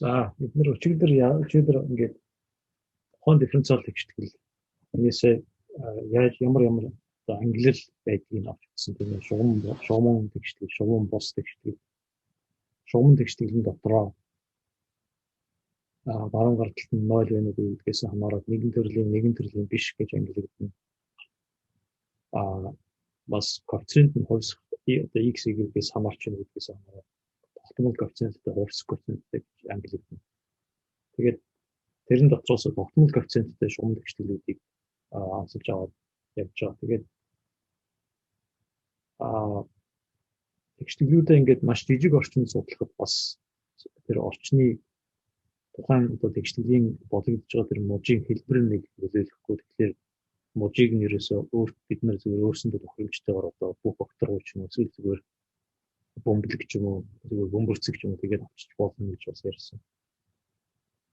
За бид нэр өчигдөр ингээд тухайн дифференциал тэгштгэл энэсээ яаж ямар одоо ангилал байдгийг авчихсан тийм ээ шугам тэгштгэл шугам бус тэгштгэл шугам тэгштгэлийн дотроо баруун гар талд нь 0 байна уу гэдгээс хамаарат нэгэн төрлийн биш гэж ангилагдана. Бас коэффициент нь хувьсах одоо x y-гээс хамаарч байна гэдгээс хамаарат тогтмол коэффициенттэй хувьсах коэффициенттэй гэж ангилагдана. Тэгээд тэрэн дотроос тогтмол коэффициенттэй шугам тэгшгэлүүдийг онцолж аваад явж байгаа. Тэгээд тэгшгэлүүдээ ингээд маш жижиг орчинд судлахад бас тэр орчны тухайн одоо тэгштгэлийн болгогдож байгаа тэр мужийн хэлбэр нэг нөлөөлөхгүй. Тэгэхээр мужийг нь ерөөсөө бид нар зүгээр өөрсөндөө тохиромжтойгоор одоо бүх фактор ч юм уу зүгээр бөмбөлөг ч юм уу зүгээр бөмбөрцөг ч юм уу тэгээд авчиж болно гэж бас ярьсан.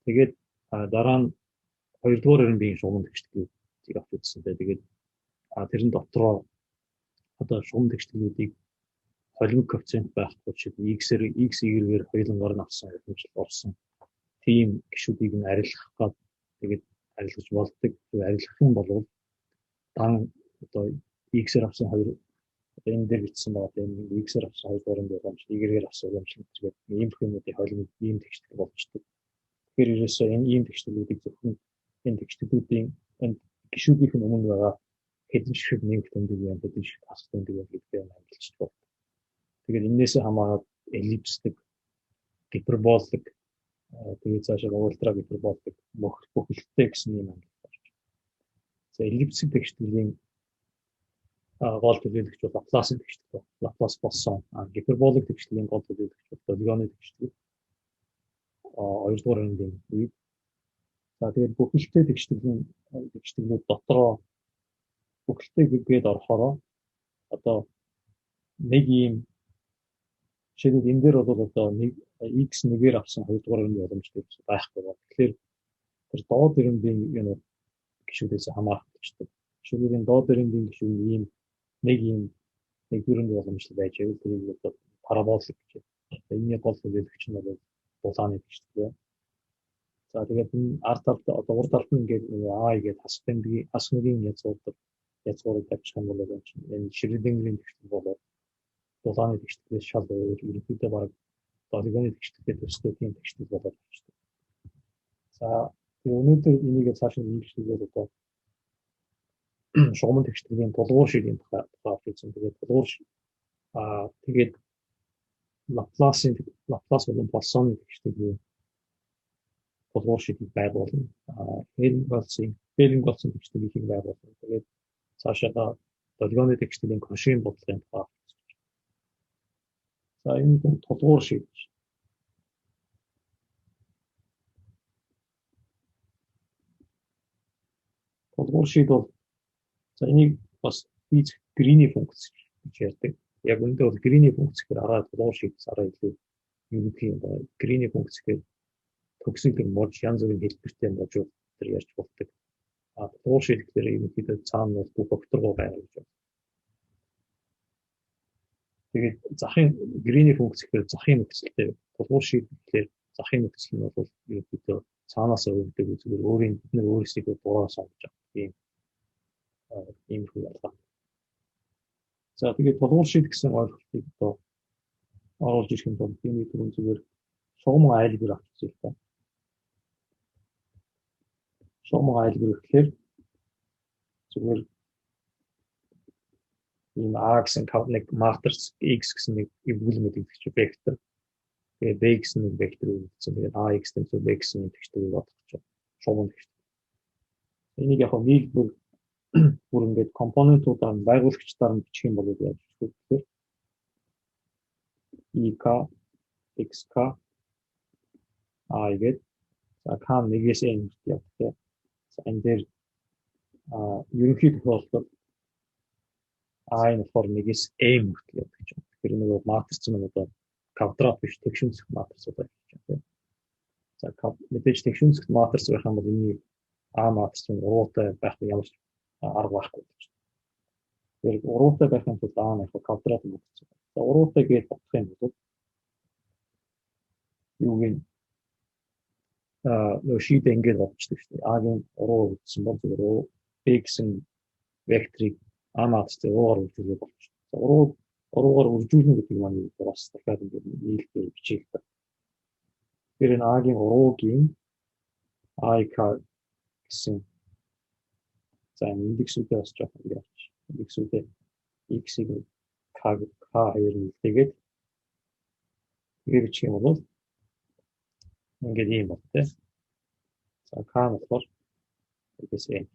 Тэгээд дараа нь хоёрдугаар өрөмбийн шугам тэгшгэлүүдийг авч үзсэн. Тэгээд тэрэн дотроо одоо шугам тэгшгэлүүдийг холимог коэффициент байхгүй шиг x y-гээр хоёулангаар нь авсан хэмжил орсон. Тийм гишүүдийг нь арилгах гад тэгээд арилгаж болдог. Арилгах юм бол дан одоо x-ээр авсан хоёр одоо энэ дээр бичсэн байгаа тийм x-ээр авсан хоёр өрөмб боломж y-гээр авсан өрөмж гэдэг ийм хүмүүсийн холимог ийм тэгштэл болчдөг. Тэгэхээр ерөөсөө энэ ийм тэгшгэлүүдийг зөвхөн энэ тэгшгэлүүдийн энэ гишүүдийнх нь өмнө байгаа хэдэн шиг нэг тэмдэг юм хэдэн шиг тас тэмдэг юм гэдгээр ангилж байна. Тэгээд энээс хамаарат эллипсдэг, гиперболик тэгээд цаашаа ультра гиперболик бүхэлдээ гэсэн юм ангилж байна. За эллипсик тэгштгэлийн гол төлөөлөгч бол Лапласын тэгштэл. Лаплас болсон. Гиперболик тэгштгэлийн гол төлөөлөгч бол Долгионы тэгштэл. Хоёрдугаар өрөмбийн үед. За тэгээд бүхэлдээ тэгшгэлүүд дотроо бүхэлдээ гээд орохороо одоо нэг юм жишээлбэл энэ дээр бол одоо нэг x нэгээр авсан хоёрдугаар өрөмбийн боломж байхгүй байна. Тэгэхээр тэр доод өрөмбийн гишүүдээс хамаарчдаг. Жишээлбэл энэ доод өрөмбийн гишүүд ийм нэг өрөмбийн боломжтой байж байвал тэрийг одоо параболик гэж. Энэний гол төлөөлөгч нь бол дулааны тэгштэл. За тэгээд энэ арт талд одоо урд талд нь ингээд аа гэж хасмгийн язгуурыг тавьчих юм бол энэ Шрёдингерийн тэгштэл болоод дулааны тэгштлээс шал өөр ерөнхийдөө баг Долгионы тэгшtelтэй төстэй тийм тэгштэл болоод байна. За өнөөдөр энийг цааш нь ингэжлүүлээд одоо шугам тэгштгэлийн тулгуур шигийн тухай хэлсэн. Тэгээд тулгуур тэгээд Лаплас болон Поссоны тэгштгэлийн тулгуур шигийг байгуулна. Хелингволцын тэгшгэлийг байгуулна. Тэгээд цаашаа Долгионы тэгштгэлийн Cauchy бодлогын тухай. За энэ тулгуур шид. Тулгуур шид бол за энийг бас физик Грини функц гэж ярьдаг. Яг үүндээ бол Грини функц гэхээр араа тулгуур шидээс араа илүү юм байна. Грини функц гэхээр төгсөг мож янз бүрийн хэлбэртэй можууд төр ярьж болдог. Тулгуур шид гэхээр ерөнхийдөө цаана бол бүх факторгоо байна гэж байна. Тэгээд захын Грини функц гэхээр захын нөхцөлтэй тулгуур шид гэхээр захын нөхцөл нь бол ерөнхийдөө цаанаас өгдөг зүгээр бид нар өөрсдөө дураа сонгож байгаа ийм хүү ялгаа. За тэгээд тулгуур шид гэсэн ойлголтыг одоо оруулж ирэх юм бол тийм түрүүн зүгээр шугам айлбар авч үзье л та. Шугам айлбар гэхээр зүгээр ийм A гэсэн нэг матрix X гэсэн нэг эвгүүл мэдэгдэж вектор. Тэгээд B гэсэн нэг вектор үүссэн. Тэгээд AX тэнцүү B гэсэн нэг тэгштэйг бодох чинь шугам тэгштэй. Энийг яг нэг бүр ингээд компонентуудаар байгуулагчдаар нь бичих юм бол яаж гэхээр IK XK A гэдэг за K нэгээс n явдаг. За энэ дээр ерөнхий тохиолдолд А нь болохоор нэгээс m хүртэл явдаг гэж байна. Тэгэхээр нөгөө матрич нь одоо квадрат биш тэгшүнцэх матрицуудаар хийж байна. За мэдээж тэгшүнцэх матриц байх юм бол энэ А матрич нь уруутай байх ямар ч арга байхгүй гэж байна. Тэгэхээр уруутай байх юм бол А нь квадрат матрич. За уруутай гэж бодох юм бол юу вэ? нөгөө шийдэ ингээд бодчихдаг шүү дээ. А-гийн уруу гэсэн бол зүгээр B гэсэн векторыг А-наас зөв уугаар үржүүлээд болчихсон. Уруугаар үржүүлнэ гэдэг маань бас дахиад ингээд нийлбэр бичиж байна. Тэгэхээр энэ А-гийн уруугийн I-K гэсэн за индексүүдээ бас жоох ингээд индексүүдээ X-ийг K2 нийлдэгээд тэгээд бичих юм бол ингээд ийм байна те. За K нь болохоор гэсэн.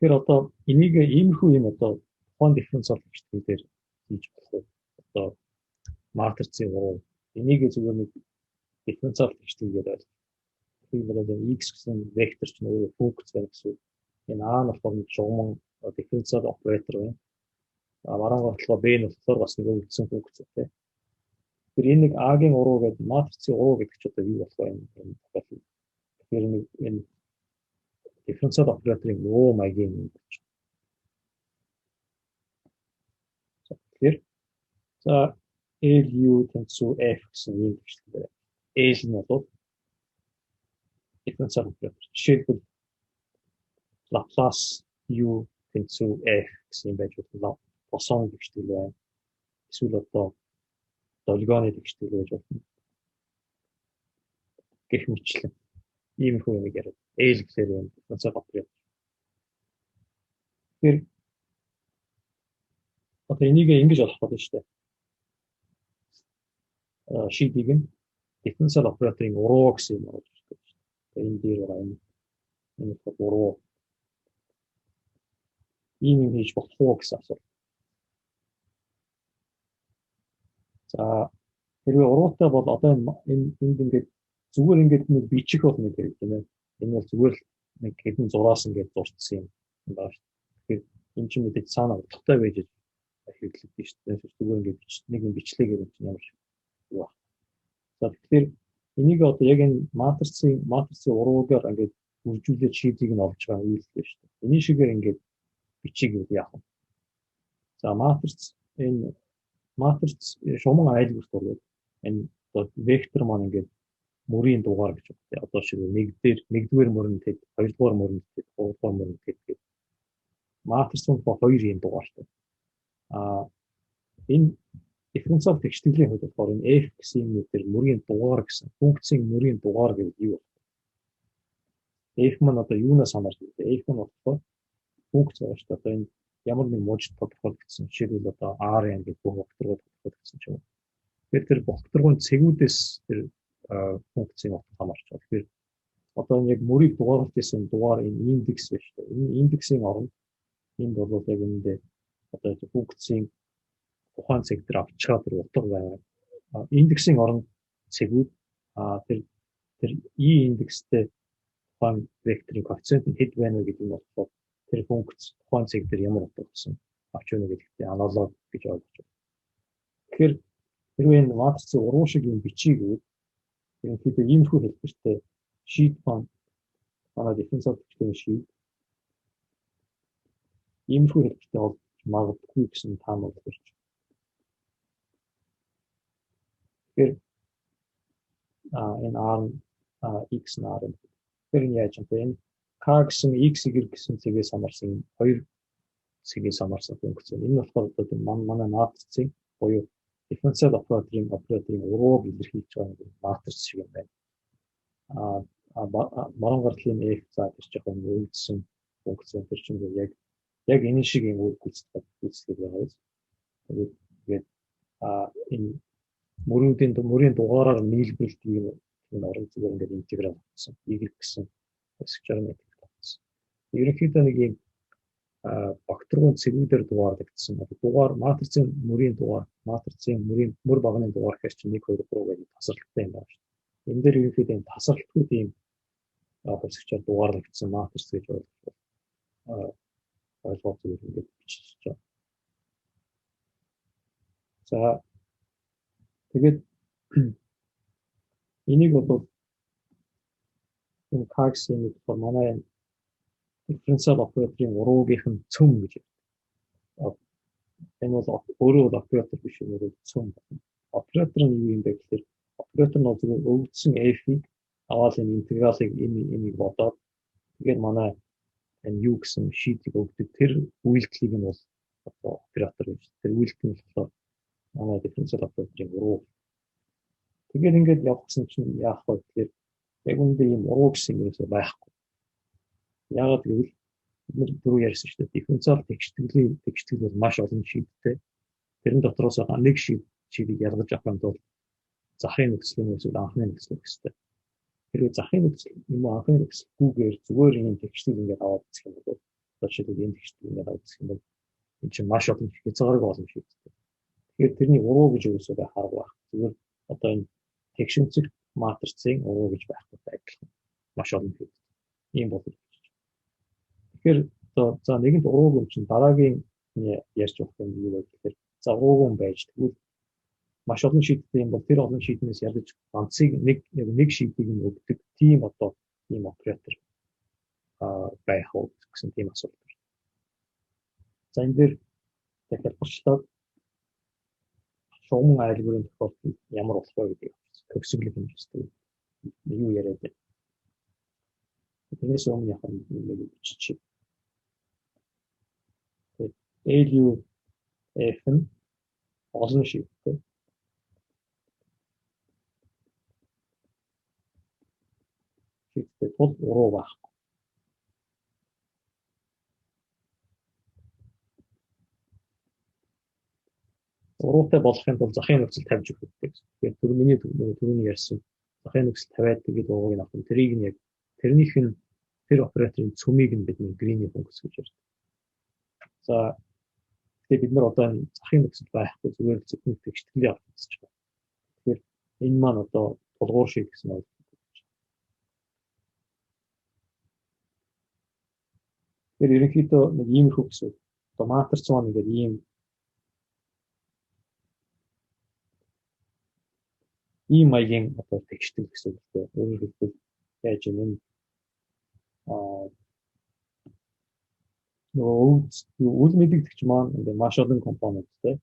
Тэгэхээр одоо энийг иймэрхүү юм одоо тухайн дифференциал гişтгэлээр хийж болох уу? Одоо матрицын уруу энийг зүгээр нэг дифференциал гişтгэлээр ойлгох. Тийм бол x гэсэн вектор ч нөгөө функц байх гэсэн. Энэ a нь болохоор нэг шугам дифференциал оператор байна. Маргаан болохоор b нь болохоор бас нэг үлдсэн функц тий. Тэгэхээр энэ нэг a-гийн уруу гэдэг матрицын уруу гэдэг ч одоо юу болох вэ? Тэгэхээр нэг энэ дифференциал операторын нөө маягийн юм болж байна. Тэгэхээр за LU тэнцүү F гэсэн юм гişтгэлээр. L нь бол дифференциал оператор. Жишээлбэл Laplace U тэнцүү F гэсэн юм байж болно. Босон гişтгэл байна. Эсвэл одоо долгионы гişтгэл байж болно. Гэх мэтлэн иймэрхүү юм яриад L гэхээр юм дифференциал оператор. Тэгэхээр одоо энийг ингэж олох болно шүү дээ. Шийдийг нь дифференциал операторын уруу гэсэн юм болж байна. Энэ дээр байна. Энэ уруу ийм юм хийж болох уу гэсэн асуулт. За хэрвээ уруутай бол одоо энд ингээд зүгээр ингээд нэг бичих болно гэх юм ээ. Энэ бол зүгээр нэг хэдэн зураас ингээд зурцсан юм байна шүү. Тэгэхээр энэ чинь мэдээж цаана утгатай байж хэвлэгдэж шүү дээ. Зүгээр ингээд нэг юм бичлэг юм чинь ямар шиг юу. За тэгэхээр энийг одоо яг энэ матрицын уруугаар ингээд үржүүлээд шийдийг нь олж байгаа юм үйлдэл шүү дээ. Энэ шигээр ингээд бичиг яах вэ? За матриц шуман айлгуулт бол энэ вектор маань ингээд мөрийн дугаар гэж байна. Одоо шиг нэгдүгээр мөрөнд хэд, хоёрдугаар мөрөнд хэд, гуравдугаар мөрөнд хэд гэдэг. Матрицын хоёр юм дугаартай. Энэ дифференциал гişтгэлийн хувьд болохоор энэ f гэсэн юм дээр мөрийн дугаар гэсэн функцийн мөрийн дугаар гэдэг юу вэ? F маань одоо юунаас хамаарч байна? F нь болохоор функц байгаа шүү дээ. Одоо энэ ямар нэг мужид тодорхойлогдсон. Жишээлбэл одоо R гэдэг бүх векторууд тодорхойлогдсон ч юм уу. Тэгэхээр тэр векторын цэгүүдээс тэр функцийн утга хамаарч байна. Тэгэхээр одоо яг мөрийг дугааруулж байсан дугаар энэ индекс байна шүү дээ. Энэ индексийн оронд энд бол яг үүндээ одоо функцийн тухайн цэг дээр авч байгаа тэр утга байгаа. Индексийн оронд цэгүүд тэр и индекстэй тухайн векторын коэффициент нь хэд байна вэ гэдэг нь болохоор тэр функц тухайн цэг дээр ямар утга гэсэн авч өгнө гэдэгтээ аналог гэж ойлгож байна. Тэгэхээр хэрвээ энэ матрицын уруу шиг юм бичиг үү ерөнхийдөө иймэрхүү хэлбэртэй шийд маань манай дифференциал гişтгэлийн шийд иймэрхүү хэлбэртэй бол магадгүй гэсэн таамаг төрж. Тэгэхээр энэ R X нь R нь тэр нь яаж юм бэ? Энэ K гэсэн X Y гэсэн цэгээс хамаарсан хоёр цэгээс хамаарсан функц. Энэ болохоор одоо манай матрицын буюу дифференциал операторын урууг илэрхийлж байгаа матриц шиг юм байна. Маргаан гартлын F за тэр жоохон үйлдсэн функц тэр чинь яг энэ шиг юм үйлчлэг байгаа биз. Тэгээд энэ мөрийн дугаараар нийлбэрлэдэг энэ орон зүгээр ингээд интеграл болсон. Y гэсэн хэсэг жаргал болсон. Ерөнхийдөө нэг юм векторын цэгүүдээр дугаарлагдсан. Дугаар матрицын мөрийн мөр багны дугаар гэхэр чинь 1 2 3 гэдэг тасралттай юм байна шүү дээ. Энэ дээр ерөнхийдөө энэ тасралтгүй тийм хэсэгчээр дугаарлагдсан матриц гэж ойлгоод ингээд бичиж байгаа. За тэгээд энийг бол энэ кагсын болохоор манай дифференциал операторын уруугийнх нь цөм гэж байна. Энэ бол өөрөө бол оператор биш юм уу цөм. Оператор нь юу юм бэ гэхээр оператор нь зөвхөн өгдсөн F-ийг аваад энэ интегралыг энэ бодоод тэгээд манай энэ юу гэсэн шийдийг өгдөг тэр үйлдэлийг нь бол одоо оператор гэж. Тэр үйлдэл нь болохоор манай дифференциал операторын уруу. Тэгээд ингээд явуулсан чинь яах вэ гэхээр яг үүндээ ийм уруу гэсэн юм ерөөсөй байхгүй. Яагаад гэвэл бид нар түрүү ярьсан шүү дээ. Дифференциал тэгштгэл бол маш олон шийдтэй. Тэрэн дотроос нэг шийдийг ялгаж авах нь бол захын нөхцөл нь эсвэл анхны нөхцөл гэжтэй. Хэрвээ захын нөхцөл юм уу анхны нөхцөлгүйгээр зүгээр ийм тэгштгэл ингээд аваад үзэх юм бол одоо жишээлбэл энэ тэгштгэл ингээд аваад үзэх юм бол энэ чинь маш олон хязгаарыг олон шийдтэй. Тэгэхээр тэрний уруу гэж юусоо харах байх. Зүгээр одоо энэ тэгшинцэг матрицын уруу гэж байхгүй адилхан. Маш олон шийдтэй. Ийм бол. Тэгэхээр за нэгэнт урууг юм чинь дараагийн ярьж болох юм юу вэ гэхээр за урууг байж тэгвэл маш олон шийдтэй юм бол тэр олон шийднээс ялж ганцыг нэг шийдийг нь өгдөг тийм одоо ийм оператор байх уу гэсэн тийм асуулт. За энэ дээр тохиолдолчлоод шугам айлгуурын тохиолдолд ямар болох вэ гэдэг төгсгөлийг хэмждэг юу яриад байна. Тэрнээс өмнө яг нэг бичиж. LUF нь олон шийдтэй. Шийдтэй тул уруу байхгүй. Уруутай болохын тулд захын нөхцөл тавьж өгөх гэдэг. Тэгэхээр миний түрүүний ярьсан захын нөхцөл тавиад тэгээд урууг нь авах. Тэрийг нь яг тэрнийх нь тэр операторын цөмийг нь бид нэг грийн функц гэж ярьдаг. За тэгээд бид нар одоо энэ захын нөхцөл байхгүй зүгээр л зөвхөн тэгштгэлийг авах гэж байна. Тэгэхээр энэ маань одоо тулгуур шийд гэсэн үг. Тэгэхээр ерөнхийдөө нэг иймэрхүү гэсэн үг. Одоо матриц маань ингээд ийм маягийн одоо тэгштгэл гэсэн үг дээ. Өөрөөр хэлбэл яаж юм үйл мэдэгдэгч маань ингээд маш олон компоненттэй.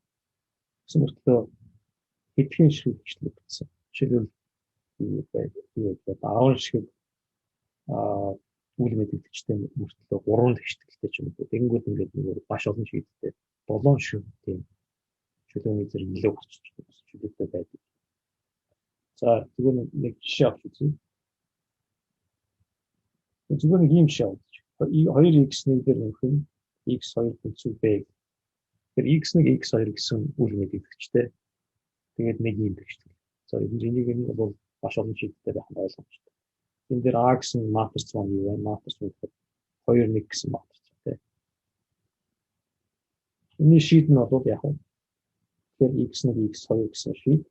Гэсэн мөртлөө хэдхэн шиг тэгштгэл гэсэн. Жишээлбэл юу вэ? 10 шиг үйл мэдэгдэгчтэй мөртлөө 3 тэгшгэлтэй ч юм уу. Тэнгүүд ингээд маш олон шийдтэй 7 шиг тийм чөлөөний зэрэг илүү болчих чөлөөтэй байдаг. За зүгээр нэг жишээ авч үзье. Зүгээр нэг ийм жишээ авч. 2x1 дээр нэмэх нь x2 plus b. Тэгэхээр x1 x2 гэсэн үйл мэдэгдэгчтэй. Тэгээд нэг ийм тэгшдэг. За энийг нь бол маш олон шийдтэй байх нь ойлгомжтой. Энэ дээр a гэсэн матриц маань юу вэ? Матриц нь 2 1 гэсэн матриц тий. Эний шийд нь бол яг нь тэгэхээр x1 x2 гэсэн шийд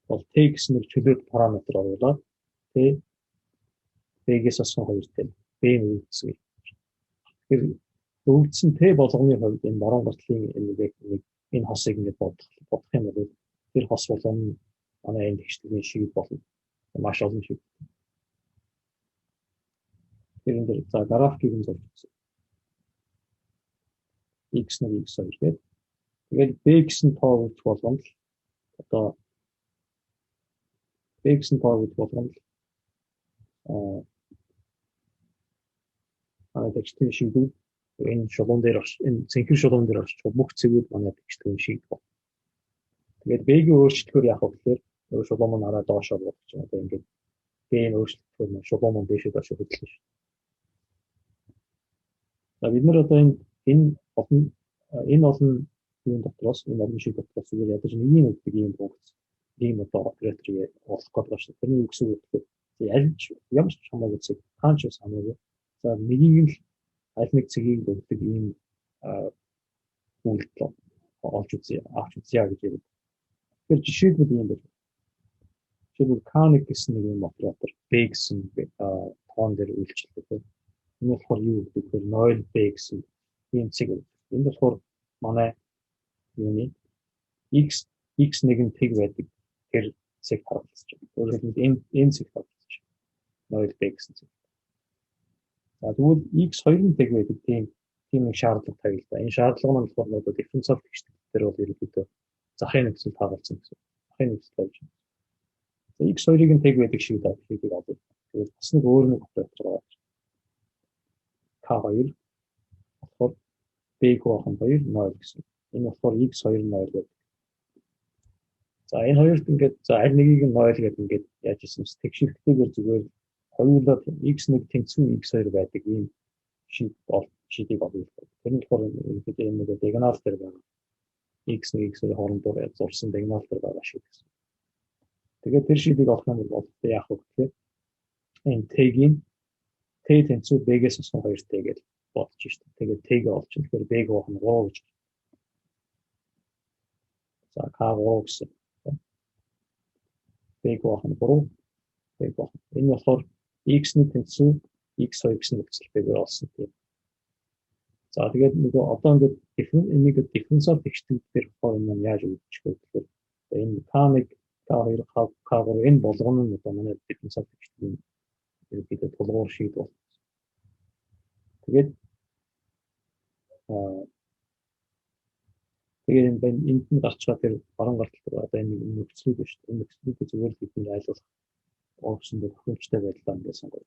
бол t гэсэн нэг чөлөөт параметр оруулаад t b-гээс асуун 2 b нь үлдсэн. Тэгэхээр үлдсэн t болгоны хувьд энэ баруун гартлын энэ хосыг ингээд бодох юм бол тэр хос болгоно манай энэ тэгшлийн шийд болно. Маш олон шийд. Тэр энэ за графикийг нь зорж үзье. x1 x2 гэдэг. Тэгээд b гэсэн тоо үлдэх болгоно л одоо b гэсэн тоо үлдэх болгоно л тэгшлийн шийдүүд энэ шулуун дээр энэ цэнхэр шулуун дээр орчих бүх цэгүүд манай тэгшлийн шийд байна. Тэгээд b-ийн өөрчлөлтөөр яах вэ гэхээр шулуун маань арай доошоо болох юм. Одоо ингээд b-ийн өөрчлөлтөөр шулуун маань дээшээ доошоо хөдлөн шүү. За бид нар одоо энэ олон юун дотроос энэ олон шийд дотроос зүгээр ядаж нэг юм өгдөг юм функц ийм одоо операторыг олох гэдэг байна. Тэрний юу гэсэн үг вэ? Аль ямар ч хамаагүй зэрэг хаанч бас хамаагүй. За нэгийг л аль нэг цэгийг өгдөг ийм үйлдэл олж үзье, авч үзье гэж ярьдаг. Тэгэхээр жишээлбэл юм байна. Жишээлбэл K1 гэсэн нэг юм оператор B гэсэн тоон дээр үйлчлдэг. Энэ болохоор юу гэдэг вэ? 0B гэсэн ийм цэг. Энэ болохоор манай юуны x1 нь тэг байдаг. Тэр цэг харуулж байна. Өөрөөр хэлбэл энэ цэг харуулж байна. 0B гэсэн цэг. За тэгвэл x2 нь тэг байдаг. тийм нэг шаардлага тавилаа. Энэ шаардлага нь болохоор одоо дифференциал тэгшдэлтэр бол ерөнхийдөө захын нөхцөл хагалцсан гэсэн. Захын нөхцөл тавьж байна. X2-ыг нь тэг байдаг шиг даа гэдгийг авах. Тэгээд бас нэг өөр нэг оператор байгаа. K2 болохоор B-г 2 0 гэсэн. Энэ болохоор X2 0 гэдэг. За энэ хоёрт ингээд за аль нэгийг нь 0 гэдэг ингээд яаж ийсэн ч тэгшилттэйгээр зүгээр хоёулаа X1 тэнцвэн X2 байдаг ийм шийдийг олох. Тэр нь болохоор ерөнхийдөө энэ нэг диагонал дээр байгаа. X1 X2 хоорондоо зурсан диагонал дээр байгаа шиг гэсэн. Тэгээд тэр шийдийг олох юм бол яах вэ гэхээр энэ T-ийн T тэнцүү B-гээс авсан 2T гэж бодож шүү дээ. Тэгээд T-г олж тэгэхээр B-г авах нь 3 гэж. За K3 гэсэн. B-г авах нь 3. B-г авах. Энэ болохоор X-ний тэнцүү X2 гэсэн нөхцөлтэйгээр олсон тийм. За тэгээд нөгөө одоо ингээд энийг дифференциал тэгшдэг дээр болохоор яаж үүсчих вэ гэхээр энэ K1 K2 K3 энэ болгоно нь одоо манай дифференциал тэгшдэг ерөнхийдөө тулгуур шийд бол. Тэгээд энд нь гарч байгаа тэр баруун гартал дээр одоо энэ нөхцөлүүд байна шүү дээ. Энэ нөхцөлүүдийг зүгээр л бидний айлуулах опшн дээр тохиолдолтой байдлаа ингээд сонгож.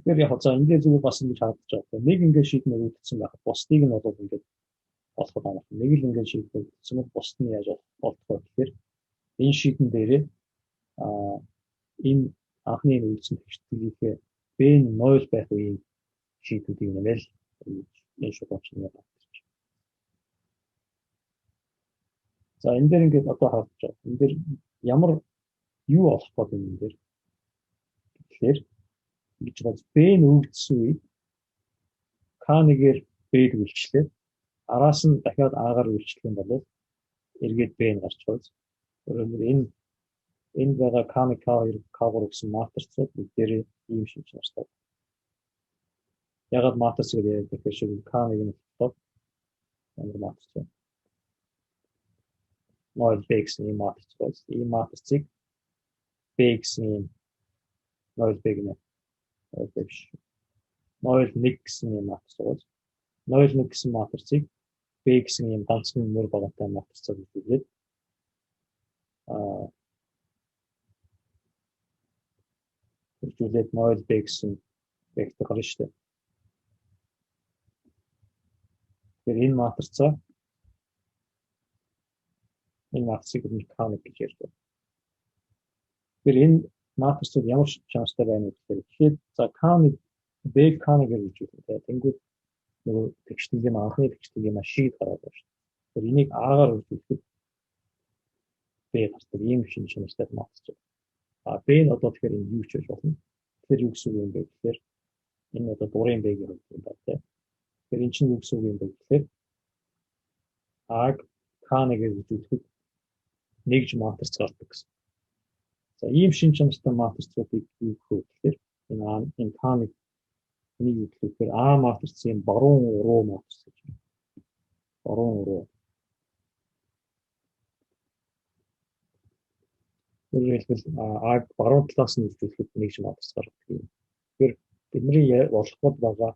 Тэгэхээр яг за ингээд зүгээр бас ингэж харагдаж байгаа. Нэг ингээд шийднэ үүдсэн байхад бусдыг нь одоо ингээд олоход авах. Нэг л ингээд шийднэ үүдсэн бол бусд нь яаж олох вэ гэхээр энэ шийдэн дээрээ энэ анхны үйлсэн тэгшдгийг B нь 0 байх үеийн шийдүүдийг нэмэл энэ шугамчны батарч. За энэ дээр ингээд одоо харж байгаа. Энэ дээр ямар юу олох гэдэг юм дээр. Тэгэхээр гэж бод B нь өгдсөн үед K1-ээр B-г үйлчлээ. Араас нь дахиад A-гаар үйлчлэх юм бол эргээд B нь гарч байгаа. Өөрөөр энэ байгаа K1 K2 K3 гэсэн матрицууд бүгдээрээ ийм шинж нартай. Ягаад матриц гэдэг тэгэхээр шиг K1 нь топ ямар матриц вэ? 0 B гэсэн ийм матриц байна. Ийм матрицыг B гэсэн ийм 0 B гэнэ. 0 1 гэсэн ийм матриц байна. 0 1 гэсэн матрицыг B гэсэн ийм ганцхан мөр багатай матрицаар үзүүлээд хурцлээд 0 B гэсэн вектор гарна шүү дээ. Тэгэхээр энэ матрицыг K1 гэж ярьж байна. Тэгэхээр энэ матрицууд ямар чанартай байна вэ гэхээр за K1 B K1 гэж үзүүлээ. Тэнгүүд нөгөө тэгшдгийн анхны тэгшдгийн шийд гараад байна шүү дээ. Тэгэхээр энийг А-гаар үзүүлэхэд B гардаг ийм шинж чанартай матрич. B нь одоо тэгэхээр энэ юу ч байж болно. Тэгэхээр юу гэсэн үг юм бэ гэхээр энэ одоо дурын B-ийн хувьд юм байна тийм. Тэгэхээр энэ чинь юу гэсэн үг юм бэ гэхээр А-г K1-гээр үзүүлэхэд нэгж матрич гардаг гэсэн. За ийм шинж чанартай матрицуудыг юу гэх вэ гэхээр энэ K1 нэг юу гэхээр А матрицын баруун уруу матрич гэж байна. Баруун уруу. Өөрөлдвөл А-г баруун талаас нь үзүүлэхэд нэгж матрич гардаг юм. Тэгэхээр бидний болоход байгаа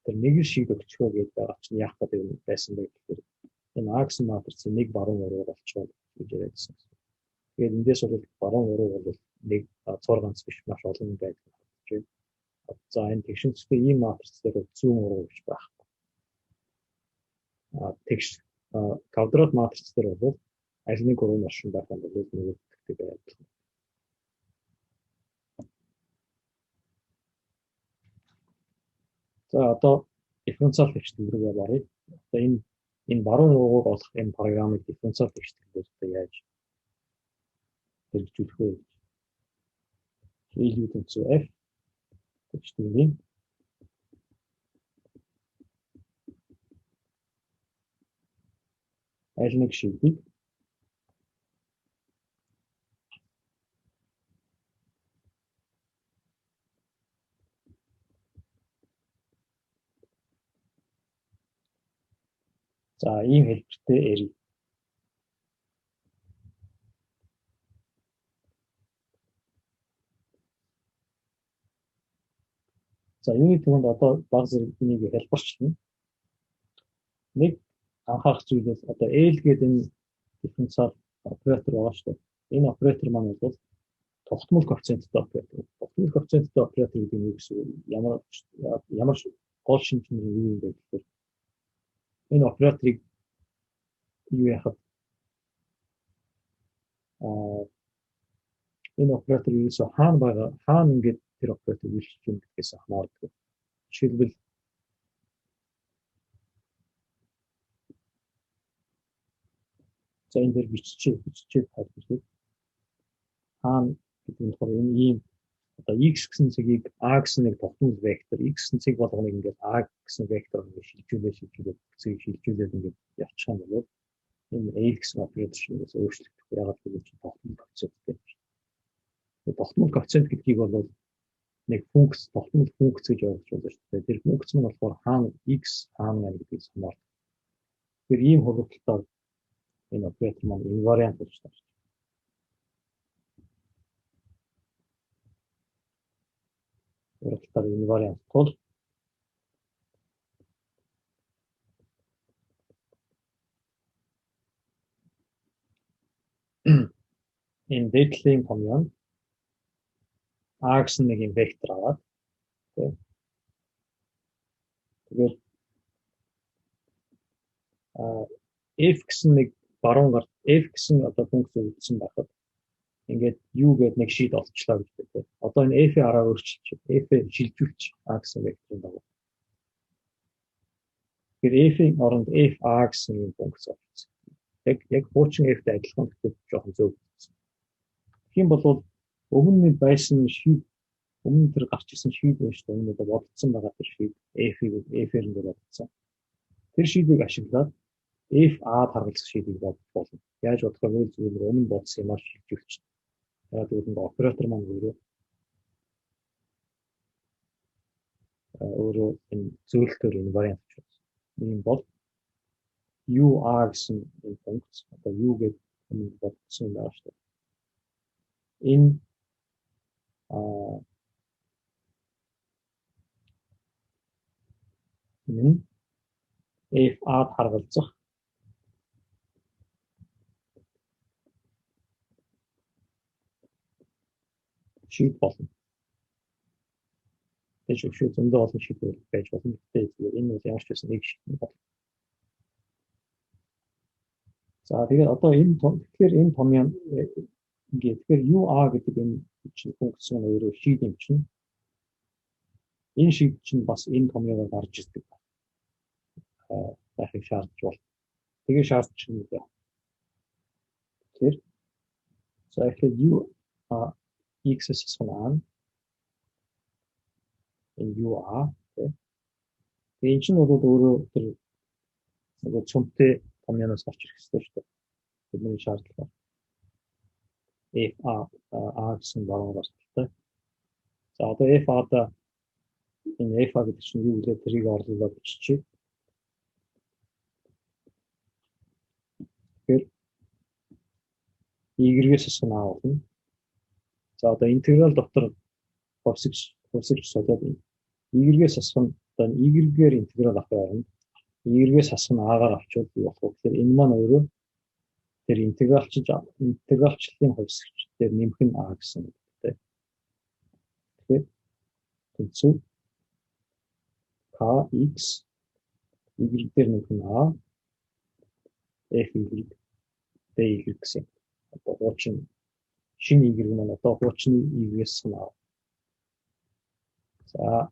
тэр нэг шиг өгчхөө гэдэг байгаа чинь яах гэдэг юм байсан бэ гэхээр энэ А гэсэн матрицын нэг баруун уруу болчихоо гэж яриадсан. Тэгээд эндээс бол баруун уруу бол нэг цор ганц биш маш олон байдаг гэж байна. За энэ тэгшинцтэй ийм матрицээр зүүн уруу гэж байна. Тэгш квадрат матрицээр бол аль нэг уруу оршин байх юм бол нэг гэдэг байдаг. За одоо дифференциал тэгшдэг рүү барыг. Одоо энэ баруун урууг олох энэ програмыг дифференциал тэгшдэгээр одоо яаж хэрэгжүүлэх вэ? Хийлүүд үнцүү F тэгшдгийн аль нэг шийдийг за ийм хэлбэртэй эри. За юуны түвэнд одоо баг зэрэг энийг хэлбэрчлэн нэг анхаарах зүйл бол одоо L гэдэг энэ дифференциал оператор байгаа шүү дээ. Энэ оператор маань бол тогтмол коэффициенттэй оператор. Тогтмол коэффициенттэй оператор гэдэг нь юу гэсэн үг? Ямар гол шинж нь юу юм бэ гэхээр энэ операторыг юу яхад энэ оператор юусоо хаана байгаа хаана ингээд тэр оператор үйлчлэж юм гэдгээс хамаардаг. Жишээлбэл за энэ дээр биччихээ тайлбарлая. Хаана гэдэг нь болохоор энэ ийм одоо x гэсэн цэгийг a гэсэн нэг тогтмол вектор x гэсэн цэг болгоныг ингээд a гэсэн вектор ингээд шилжүүлээд цэгийг шилжүүлээд ингээд явчих юм бол энэ a гэсэн оператор шинээс өөрчлөгдөх. Ягаад гэвэл тогтмол коэффициенттэй. Тогтмол коэффициент гэдгийг бол нэг функц тогтмол функц гэж ойлгож байна шүү дээ. Тэр функц нь болохоор хаана x хаана байна гэдгээс хамаардаг. Тэгэхээр ийм хурдтай энэ оператор маань инвариант болж байна. Хурдтай инвариант тул энэ дэтлийн томьёо a гэсэн нэг юм вектор аваад тэгээд f гэсэн нэг баруун гарт f гэсэн одоо функц үлдсэн байхад ингээд u гэдэг нэг шийд олцлоо гэж байна. Одоо энэ f-ийн араа өөрчилж f-ийг шилжүүлж a гэсэн векторын дагуу. Тэгэхээр f-ийн оронд f a гэсэн юм функц олцсон. Яг хуучин f-тэй адилхан гэхдээ жоохон зөв. Тийм бол өмнө нь байсан шийд өмнө тэр гарч ирсэн шийд байж та өмнө одоо бодсон байгаа тэр шийд f-ээр ингээд бодсон. Тэр шийдийг ашиглаад f a-д харгалзах шийдийг бодох болно. Яаж бодох вэ? Зүгээр өмнө бодсон юмар шилжүүлчих. Яг үүнд оператор маань өөрөө энэ зөвлөлтөөр энэ вариант учраас. Ийм бол u a гэсэн функц одоо u гэдэг өмнө бодсон юм байна шүү дээ. Энэ f a-д харгалзах шийд болно. Тэгж өшөө зөндөө олон шийдвэр байж болно. Гэхдээ энэ бол ямар ч байсан нэг шийд байна. За тэгээд одоо энэ томьёо ингээд тэгэхээр UA гэдэг энэ функц нь өөрөө шийд юм чинь. Энэ шийд чинь бас энэ томьёогоор гарч ирдэг. Дахин шаардж бол. Тэгээ шаардч юм даа. Тэгэхээр за ихлэ UA x-с асуунаа. Энэ UA тэгээ энэ чинь бол өөрөө тэр нэг цөмтэй томьёоноос гарч ирэх хэрэгтэй шүү дээ. Бидний шаардлага. f a гэсэн баруун гаралтай. За одоо f a-да энэ f a гэдэг чинь юу вэ? Тэрийг орлуулад биччихье. Тэгэхээр y-гээс асуунаа болно. За одоо интеграл дотор хөвсгч солиод y-гээс асуун одоо y-гээр интеграл авах юм. Y-гээс асуун a-гаар авчвал юу болох вэ? Тэгэхээр энэ маань өөрөө тэр интегралчлалын хөвсгч дээр нэмэх нь a гэсэн үг тийм. Тэгэхээр тэнцүү kx y дээр нэмэх нь a f y dy гэсэн. Одоо хуучин шинэ y маань одоо хуучны y-гээс санаа. За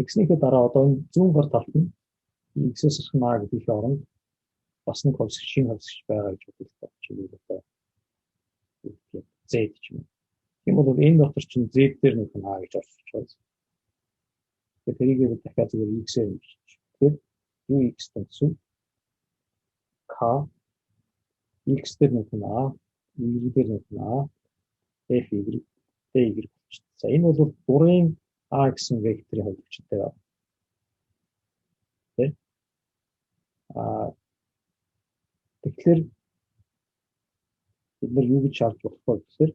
тэгснийхээ дараа одоо энэ зүүн гар талд нь x-с асуунаа гэдгийг оронд бас нэг хөвсгч шинэ хөвсгч байгаа гэж бодлоо. Чигээр одоо z ч юм. Тийм бол энэ дотор чинь z дээр нэг нь a гэж орчих байна. Тэгэхээр тэрийг дахиад зүгээр x-ээр бичиж. Тэгэхээр u x тэнцүү k x дээр нэг нь a y дээр нэг нь a f y dy болчихсон. За энэ бол бүрийн a гэсэн векторын хөвсгчтэй байна. Тэ? Тэгэхээр бид нар юу гэж шаардж болох вэ гэхээр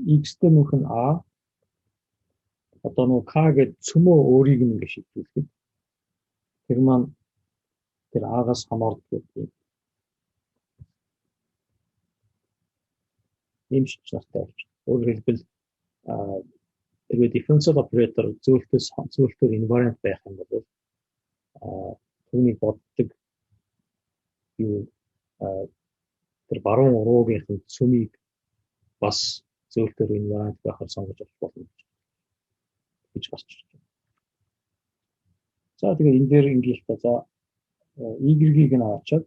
X-тэй нөх нь A одоо нөгөө K гэдэг цөмөө өөрийг нь ингэ шийдвэрлэхэд тэр маань тэр A-гаас хамаардаг гэдэг ийм шийдвэртэй болж байна. Өөрөөр хэлбэл тэрвээ differential operator зөвлөлтөөр invariant байх юм бол түүний боддог юу тэр баруун уруугийнх нь цөмийг бас зөвлөлтөөр invariant байхаар сонгож авах болно гэж гарч ирж байна. За тэгээ энэ дээр ингээл та за Y-ийг нь аваачаад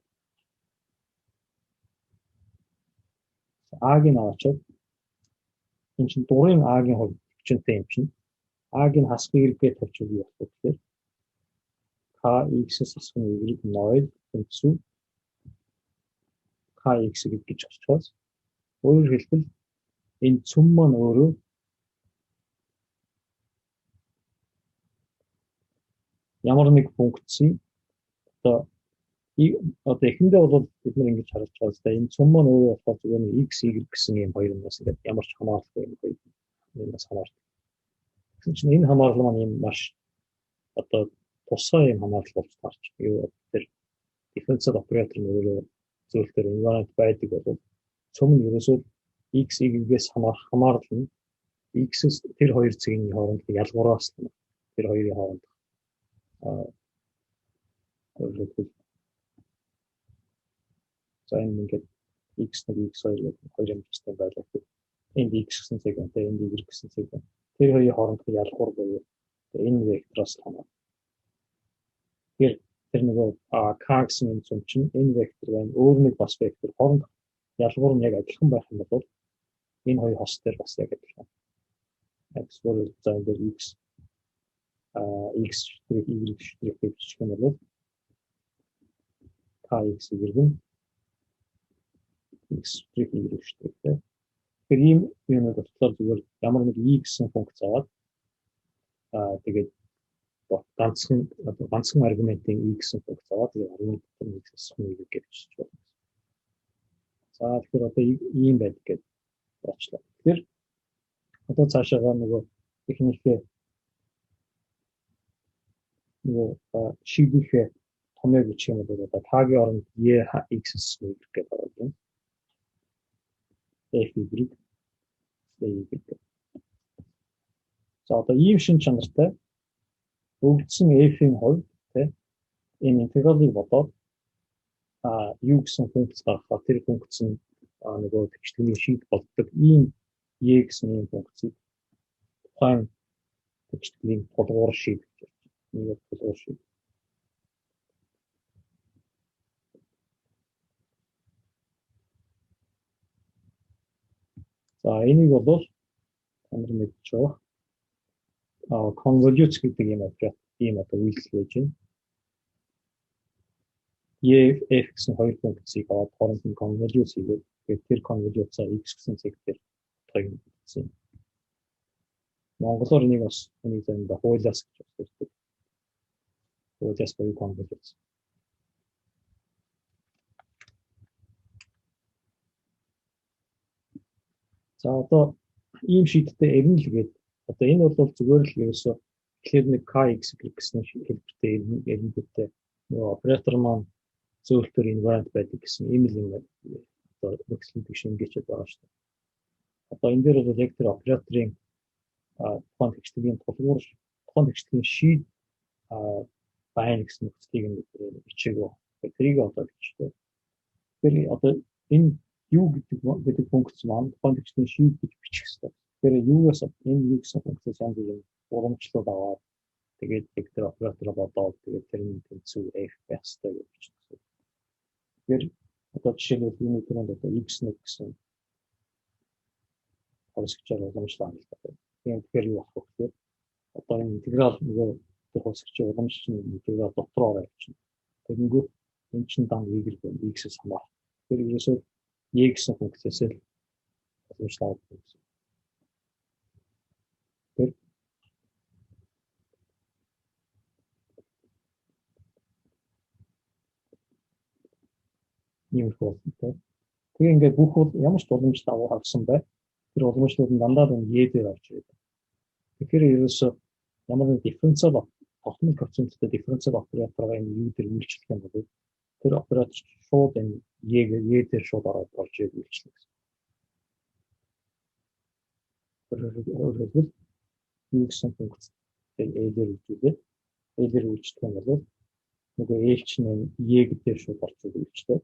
A-г нь аваачаад энэ чинь дурын A-гийн хувьд хүчинтэй юм чинь A-г нь хасах Y-гээ тавьчих юу болох вэ гэхээр Kx-с асах Y 0 тэнцүү Kx гэж очихоос өөрөөр хэлбэл энэ цөм маань өөрөө ямар нэг функцийн одоо эхэндээ бол бид нар ингэж харж байгаа зү энэ цөм маань өөрөө болохоор зүгээр нэг x y гэсэн юм хоёр юмнаас ингээд ямар ч хамааралгүй юм хоёр юмнаас хамаардаг. Тэгсэн чинь энэ хамаарлал маань юм маш одоо тусгай юм хамаарлал болж таарч юу тэр differential operator нь өөрөө зөвлөлтөөр invariant байдаг бол цөм нь ерөөсөө x y-гээс хамаарал нь x-с тэр хоёр цэгийн хооронд ялгуураас тэр хоёрын хооронд за энэ ингээд x1 x2 гэдэг хоёр юм хэвчтэй байлаа. Энд x гэсэн цэг байна, энд y гэсэн цэг байна. Тэр хоёрын хооронд ялгуур буюу энэ вектороос хамаарна. Тэр нөгөө k гэсэн юм цөм чинь энэ вектор байна. Өөр нэг бас вектор хооронд ялгуур нь яг адилхан байх юм бол энэ хоёр хос дээр бас яг адилхан. X-ээр за энэ дээр x y хэвчих юм бол kx y x y гэдэг. Тэгэхээр ийм юмнууд болохоор зүгээр ямар нэг y гэсэн функц аваад тэгээд ганцхан аргументын y гэсэн функц аваад тэгээд аргумент нь x гэсэн y гэж бичиж байна. За тэгэхээр одоо ийм байдаг гэж бодлоо. Тэгэхээр одоо цаашаа нөгөө техникээ нөгөө шийдвэхээ томьёо бичих юм бол одоо тагийн оронд y x гэсэн y гэж байгаа юм. F y за одоо ийм шин чанартай өгдсөн f-ийн хувьд тийм энэ интегралыг бодоод u гэсэн функц гаргахаар тэр функц нь нөгөө тэгшлэгийн шийд болдог ийм y гэсэн ийм функцийг тухайн тэгшлэгийн тулгуур шийдэж байна. Нэг тулгуур шийд. За энийг бол амар мэдж байгаа. Convolutes гэдэг юм одоо үйлдэл байж байна. F гэсэн хоёр функцийг аваад хооронд нь convolutes хийгээд тэр convolutes-а x гэсэн цэгтэр тоён гэсэн. Монголоор энийг бас энийг заримдаа хуулиас гэж үздэг. Хуулиас буюу convolutes. За одоо ийм шийдтэй эрен л гээд одоо энэ бол зүгээр л ерөөсөө тэгэхээр нэг kx гэсэн хэлбэртэй эренгүүтээ нөгөө оператор маань зөвлөлтөөр invariant байдаг гэсэн ийм л юм одоо өгсөн биш ингэж байгаа шүү дээ. Одоо энэ дээр бол яг тэр операторын тухайн тэгшлэгийн тулгуур тухайн тэгшлэгийн шийд байна гэсэн нөхцөлийг нь бичээгөө. Тэрийг одоо бичдэг. Тэгэхээр одоо энэ юу гэдэг функц маань тухайн тэгшлийн шийд гэж бичих хэрэгтэй. Тэгэхээр юугаас энэ юу гэсэн функцээс янз бүрийн урамжлал аваад тэгээд вектор оператороо бодоод тэгээд тэрний тэнцүү f байх хэрэгтэй гэж бичдэг. Тэгэхээр одоо жишээлбэл энэ түрүүнд одоо x1 гэсэн хосгчоор уламжлаа л байна. Тэгэхээр юу болох вэ гэхээр одоо энэ интеграл нөгөө тэр хосгчийн уламжлалын интеграл дотроо авчихна. Тэгэнгүүт энэ чинь дан y байна. X-с хамаа. Тэгэхээр ерөөсөө y гэсэн функцээс л уламжлал авах гэсэн. Ийм хөөстэй. Тэгээ ингээд бүх бол ямар ч уламжлал авах авсан бай. тэр уламжлалууд нь дандаа y дээр орж ирээд. Тэгэхээр ерөөсөө ямар нэг дифференциал тогтмол коэффициенттэй дифференциал операторыг энэ u дээр үйлчлэх юм бол тэр оператор шууд энэ y дээр шууд орж ирээд үйлчлэх гэсэн. Өөрөлдвөл u гэсэн функц a дээр үйлчлээ. A дээр үйлчлэх юм бол нөгөө a чинь y дээр шууд орж ирээд үйлчлээ.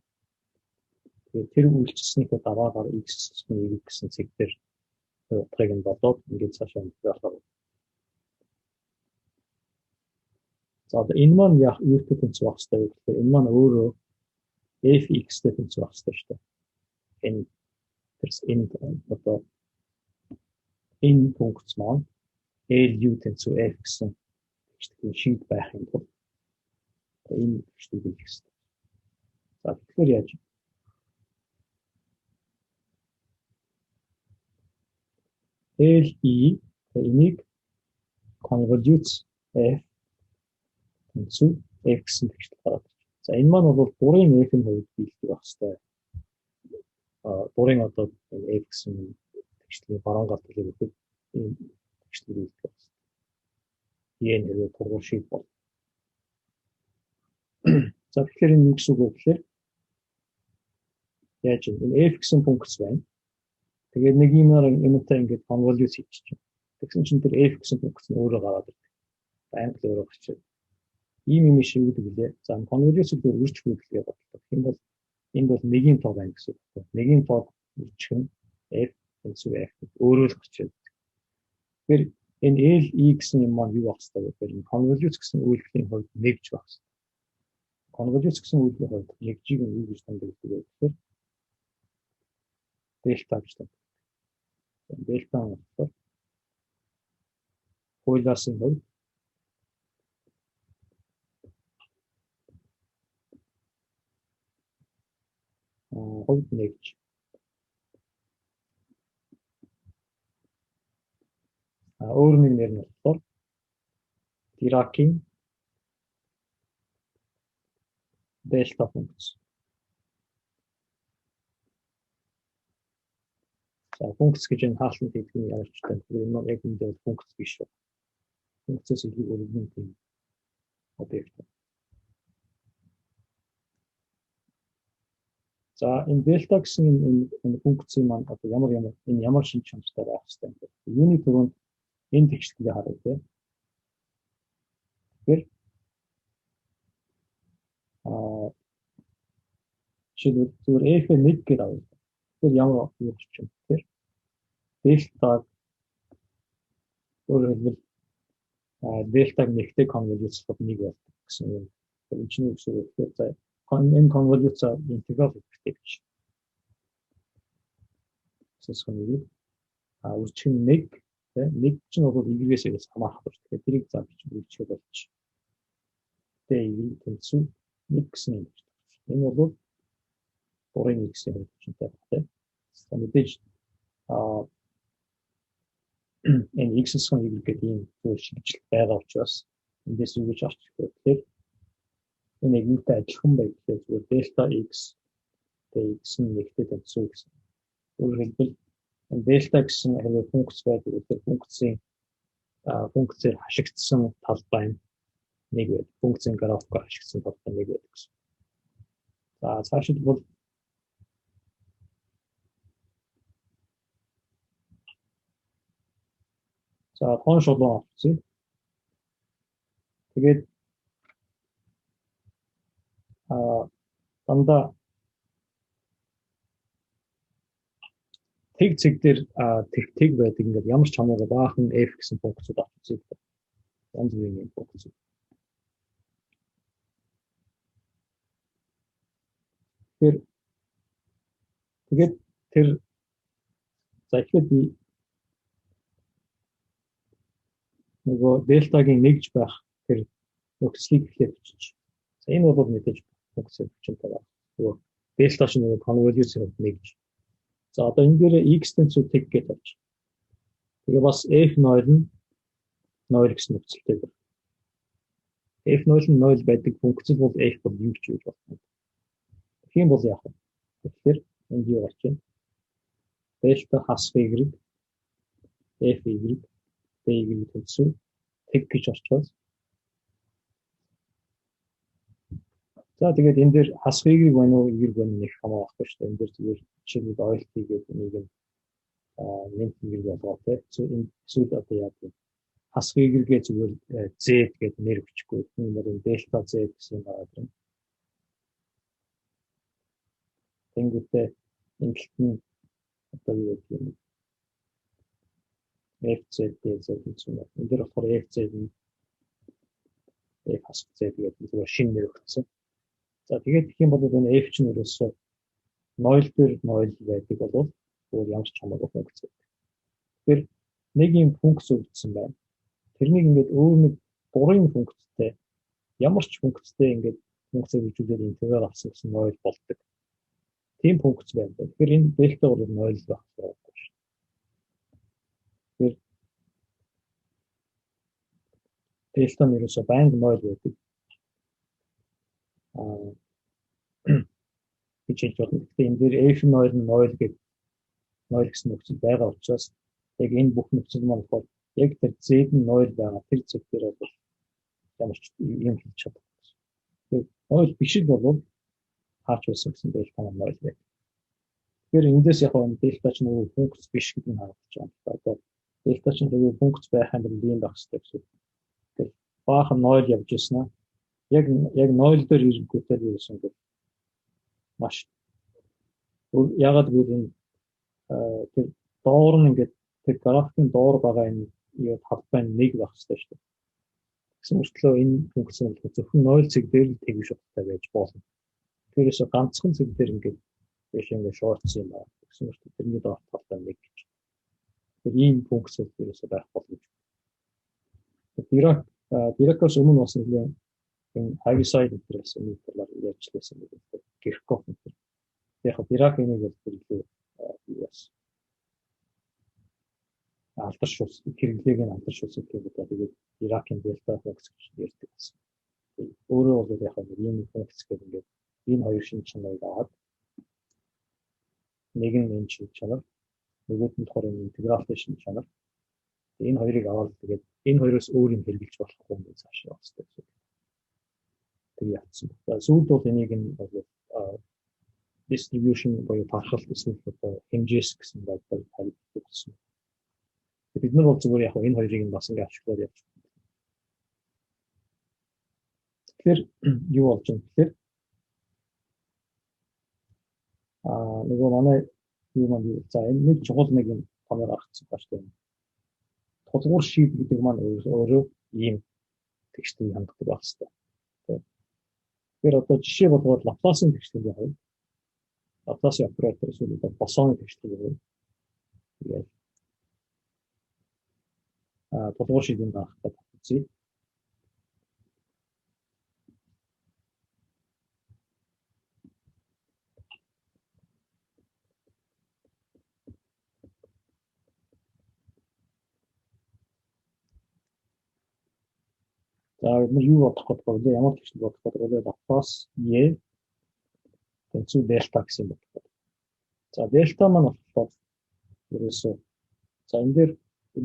Тэгээд тэр үйлчлснийхээ дараагаар x гэсэн цэг дээр утгыг нь бодоод ингээд цаашаа явуулах. За энэ маань яг юутэй тэнцвэх хэрэгтэй вэ гэхээр энэ маань өөрөө fx-тэй тэнцвэх хэрэгтэй шүү дээ. Энэ функц маань lu тэнцвэх f гэсэн шийд байх юм бол энэ хэвчтэй биелэх хэрэгтэй. За тэгэхээр яаж LE энийг convolutes f тэнцүү f гэсэн тэгшэл гараад. За энэ маань бол дурын f-ийн хувьд биелдэг байх хэвээр. Дурын одоо f гэсэн тэгшлийн баруун гал төлөв гэдэг энэ тэгшэл биелдэг байх хэвээр. Ийм нэг тургуул шиг бол. За тэгэхээр энэ юу гэсэн үг вэ гэхээр яаж энэ f гэсэн функц байна. Тэгээд нэг юмтай ингээд convolute хийчих. Тэгсэн чинь тэр f гэсэн функц нь өөрөө гараад ирдэг. Англи өөрөө гарч ирдэг. Ийм шиг гэдэг үлээ. За convolute-ийг үржих үйлдэлгээ бодлоо. Тийм бол энд бол нэгийн тоо байна гэсэн үг. Нэгийн тоо үржих нь f тэнцүү f өөрөө л гарч ирдэг. Тэгэхээр энэ LE гэсэн юм маань юу байх вэ гэхээр энэ convolute гэсэн үйлдэлийн хувьд нэгж байх хэрэгтэй. Convolute гэсэн үйлдэлийн хувьд нэгжийг нь юу гэж томилдог вэ гэхээр delta гэж томилдог. Delta нь болохоор хуулиасын хувьд хувьд нэгж. Өөр нэг нэр нь болохоор Dirac-ийн delta функц. За функц гэж энэ хаалтанд хийдэг нь ямар ч тань. Энэ нь яг энэ функц биш шүү. Функцээс илүү өргөн тийм объект. За энэ delta гэсэн энэ функцийн маань одоо ямар шинж чанартай байх хэвээр юм бэ? Юуны төрөнд энэ тэгшлэгийг харъя тийм. Тэгэхээр зүгээр f1 гэдэг авъя. Тэгэхээр ямар юу гэж юм. Тэгэхээр delta өөрөлдвөл delta-г нэгтэй convolute-д нэг болдог гэсэн юм. Тэгэхээр чинь юу гэсэн үг вэ? Тэгэхээр энэ convolute-ийг интеграл хэрэгтэй гэж. Сэсгэнийг үржих нь нэг чинь бол y-ээс хамаарах байна. Тэгэхээр тэрийг зааж үржих болж. Тэгээд тэнцүү нэг гэсэн юм. Энэ бол дурын x-ийн хувьчтай байна. За мэдээж энэ x-ийн гэдэг ийм зүйл шилжил байгаа учраас эндээс юу гэж авч ирэх вэ гэхээр энэ юутай адилхан байх гэхээр зүгээр delta x тэгээд x нь нэгтэй тэнцүү гэсэн. Өөрөлдвөл энэ delta гэсэн хэрэг функц байдаг гэхээр функцээр хашигдсан талбай нэг байдаг. Функцийн графикаар хашигдсан талбай нэг байдаг гэсэн. За цаашид бол за хон шулуун авчихъя. Тэгээд дандаа тэг цэг дээр тэг байдаг ингээд ямар ч хамаагүй баахан f гэсэн функцуд авчихъя. Янз бүрийн функц. Тэгээд тэр за ихэд би нөгөө дельтагийн нэгж байх тэр нөхцөлийг ихэд бичиж. За энэ бол мэдээж функц бичэнтэй байна. Нөгөө дельта шиг нөгөө конволюцийн нэгж. За одоо энэ дээр x тэнцүү тэг гэж авч. Тэгээ бас f0 нь 0 гэсэн нөхцөлтэй байна. f0 нь 0 байдаг функц бол f бол юу гэж үйл болно. Тийм бол яах вэ? Тэгэхээр энд юу гарч байна? Delta хасах y F, Y, D, Y тэнцүү тэг гэж орчоод. За тэгээд энэ дээр хасах Y байна уу, Y байна уу нэг хамаагүй шүү дээ. Энэ дээр зүгээр жишээлбэл ойлт хийгээд нэг юм нэмт Y болгоо те. Энэ зүйл одоо яг хасах Y-гээ зүгээр Z гэдэг нэр өчгөө. Энэ бол дельта Z гэсэн юм байна. Тэнгүүтээ энэ нь одоо юу гэдэг юм. FZ гэж үзсэн байна. Энэ дээр болохоор FZ нь F хасах Z гэдэг зүгээр шинэ нэр өгсөн. За тэгээд гэх юм бол энэ F чинь ерөөсөө 0 дээр 0 байдаг бол өөр ямар ч хамаагүй функц байдаг. Тэгэхээр нэг юм функц өгсөн байна. Тэрнийг ингээд өөр нэг бурын функцтэй ямар ч функцтэй ингээд функцийг хөгжүүлээд интеграл авсан гэсэн 0 болдог. Тийм функц байна. Тэгэхээр энэ дельта бол 0 байх хэрэгтэй шүү. Тэгэхээр дельта нь ерөөсөө байнга 0 байдаг. Гэж хэлж байна. Гэхдээ энэ дээр F0 нь 0 гэдэг 0 гэсэн нөхцөл байгаа учраас яг энэ бүх нөхцөл маань болохоор яг тэр Z нь 0 байгаа. Тэр Z дээр бол ямар ч юм хийж чадахгүй. Тэгэхээр 0 биш л бол хаач байсан гэсэн дельта нь 0 байдаг. Тэгэхээр эндээс яг энэ дельта ч нэг функц биш гэдэг нь харагдаж байна. Одоо дельта ч нэг функц байх юм бол ийм байх хэрэгтэй гэсэн. Тэгэхээр баахан 0 явж ирсэн аа. Яг 0 дээр ирэнгүүтээ юусэн гэдэг маш ягаад гэвэл энэ тэр доор нь ингээд тэр графикийн доор байгаа энэ юу талбай нэг байх хэрэгтэй шүү дээ. Гэсэн мөртлөө энэ функц нь зөвхөн 0 цэг дээр л тэгвш утгатай байж болно. Тэрээс ганцхан цэг дээр ингээд биш ингээд шортсон юм байна. Гэсэн мөртлөө тэрний доор талбай нэг гэж. Тэр ийм функц ерөөсөө байх болно. Диракоос өмнө бас нэг энэ Heaviside интерээс нэг талаар ярьжлээсэн гэдэг. Kirchhoff интер. Яг Дирак энийг бол илүү яас. Алдаршуулсан хэрэглээг нь алдаршуулсан гэдэг. Тэгээд Диракийн дельта функц гэж ярьдаг гэсэн. Өөрөө бол яг ийм функц гэдэг ингээд энэ хоёр шинж чанарыг аваад нэг нь энэ шинж чанар, нөгөөд нь болохоор интегралын шинж чанар. Энэ хоёрыг аваад тэгээд энэ хоёроос өөр юм хэрэглэж болохгүй юм цааш явах хэрэгтэй. Тэг яатсан. Сүүлд бол энийг нь distribution буюу тархалт гэсэн хэмжээс гэсэн байдлаар тавьчихсан. Бид нар бол зүгээр яг энэ хоёрыг нь бас ингээд ашиглаад явж байна. Тэгэхээр юу болж байна гэхээр нөгөө манай юу маань за энэ нэг чухал нэг юм камер гаргацсан ба шүү дээ. Тулгуур шийд гэдэг маань өөрөө ийм текстийг ханддаг байх хэрэгтэй. Тэгэхээр одоо жишээ болгоод Laplace-ын текстийг явуул. Laplace оператор эсвэл босооны текстийг явуул. Тэгээд тулгуур шийдийг гаргахад үзье. За бид нар юу бодох гэдэг вэ? Ямар текст бодох гэдэг вэ? Laplace E тэнцүү дельта гэсэн бодох гэдэг. За дельта маань болохоор ерөөсөө за энэ дээр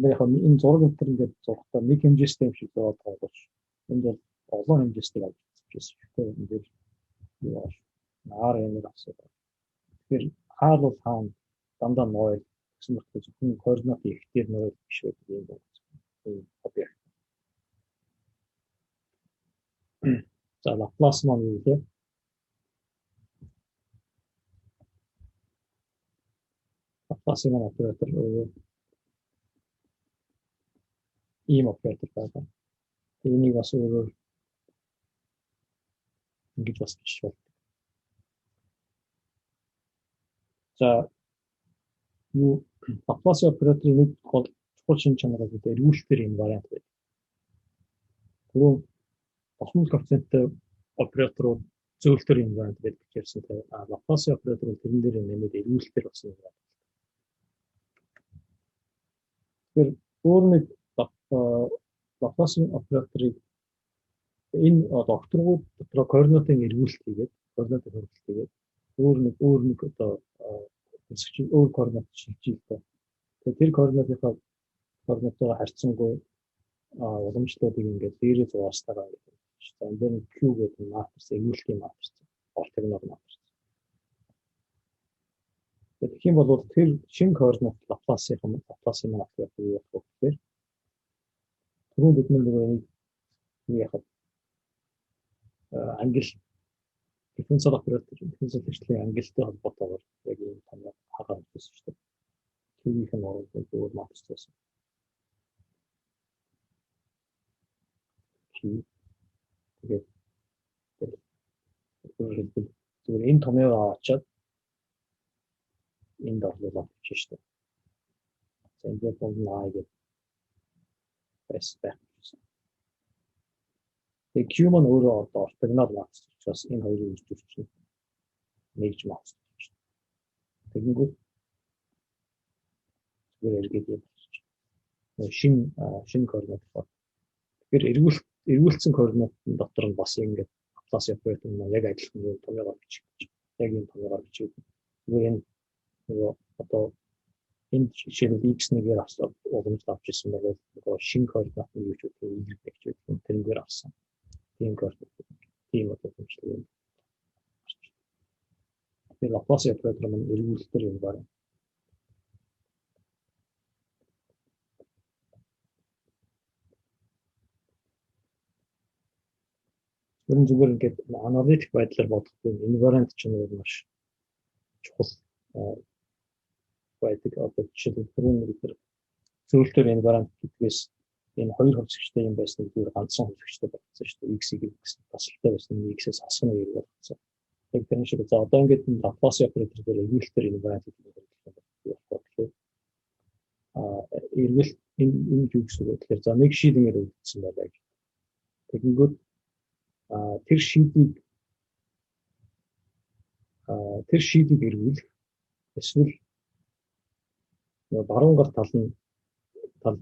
яг энэ зураг өнтер ингээд зурхтаа нэг хэмжээстэй юм шиг болоод байгаа бол энд бол олон хэмжээстэй авч үзчихсэн. Тэгэхээр энэ дээр юу аа наар юм авсан. Тэгэхээр хаал бол хаана дандаа 0 гэсэн мэт зөвхөн координат ихтэй 0 биш байдаг юм байна. Объект. За Laplace маань юу вэ? Laplace маань оператор ийм оператор байна. Энийг бас өөрөөр ингэж бас биш бол. За юу Laplace операторын нэг чухал шинж чанар гэдэг эргүүлэлтээр энэ вариант байдаг. Түрүү осмол коэффициенттэй операторууд зөвлөлтөр юм байна гэдэг ярьсан. Laplace оператор бол тэрэн дээр нэмээд эргүүлэлтээр болсон юм байна. Тэгэхээр өөр нэг Laplace операторыг энэ докторгууд дотор координатын эргүүлэлт хийгээд координатын хөрвөлт хийгээд өөр нэг одоо өөр координат шилжүүлдэг. Тэгэхээр тэр координатынхаа координатоор харьцангуй уламжлалуудыг ингээд дээрээ зугаастайгаа гэдэг. Энэ дээр Q гэдэг матрис, эргүүлэлтийн матрис, ортогонал матрис. Тэгэх юм бол тэр шинэ координат Лапласын матрис юу болох вэ гэхээр түрүүн бид нөгөө яхад англи дифференциал оператор дифференциал хэвшлийн ангилтай холбоотойгоор яг ийм томьёо хагаад байсан шүү дээ. Q-ийн оролцоо өөр матрис байсан. Тэгээд зүгээр энэ томьёо аваачаад энд орлуулаад бичсэн шүү дээ. За энэ бол наа гэдэг байсан. Тэгээ Q маань өөрөө одоо ортогонал матрис учраас энэ хоёрын үржүүлж чинь нэгж матрис шүү дээ. Тэгэнгүүт зүгээр эргээд явуулчих. Шинэ координат бол. Тэгэхээр эргүүлсэн координатын дотор нь бас ингээд Laplace operator нь яг адилхан юм томьёогоор бичих гэж. Яг энэ томьёогоор бичих. Зүгээр энэ нөгөө одоо энэ жишээлбэл x1-ээр авсан уламжлал авч ирсэн бол нөгөө шинэ координат нь юу ч үгүй y гэж үгүй тэрнгээр авсан. Тийм координат. Тийм уламжлал юм. Тэгэхээр Laplace operator нь эргүүлэлтээр юм байна. Ерөн зүгээр ингээд аналитик байдлаар бодох юм invariant ч нэг маш чухал байдаг. Одоо жишээлбэл түрүүн зөвлөлтөөр invariant гэдгээс энэ хоёр хувьсгчтэй юм байсан зүгээр ганцхан хувьсгчтэй болсон шүү дээ. X-ийг тасалтай байсан нь X-ээс асгана гэж болсон. Яг тэр шиг за одоо ингээд Laplace operator дээр эргүүлэлтээр invariant гэдэг юм байна. Эргэл энэ юу гэсэн үг вэ гэхээр за нэг шийднээр үлдсэн байлаа гэх. Тэгэнгүүт тэр шийдийг эргүүлэх эсвэл баруун гар тал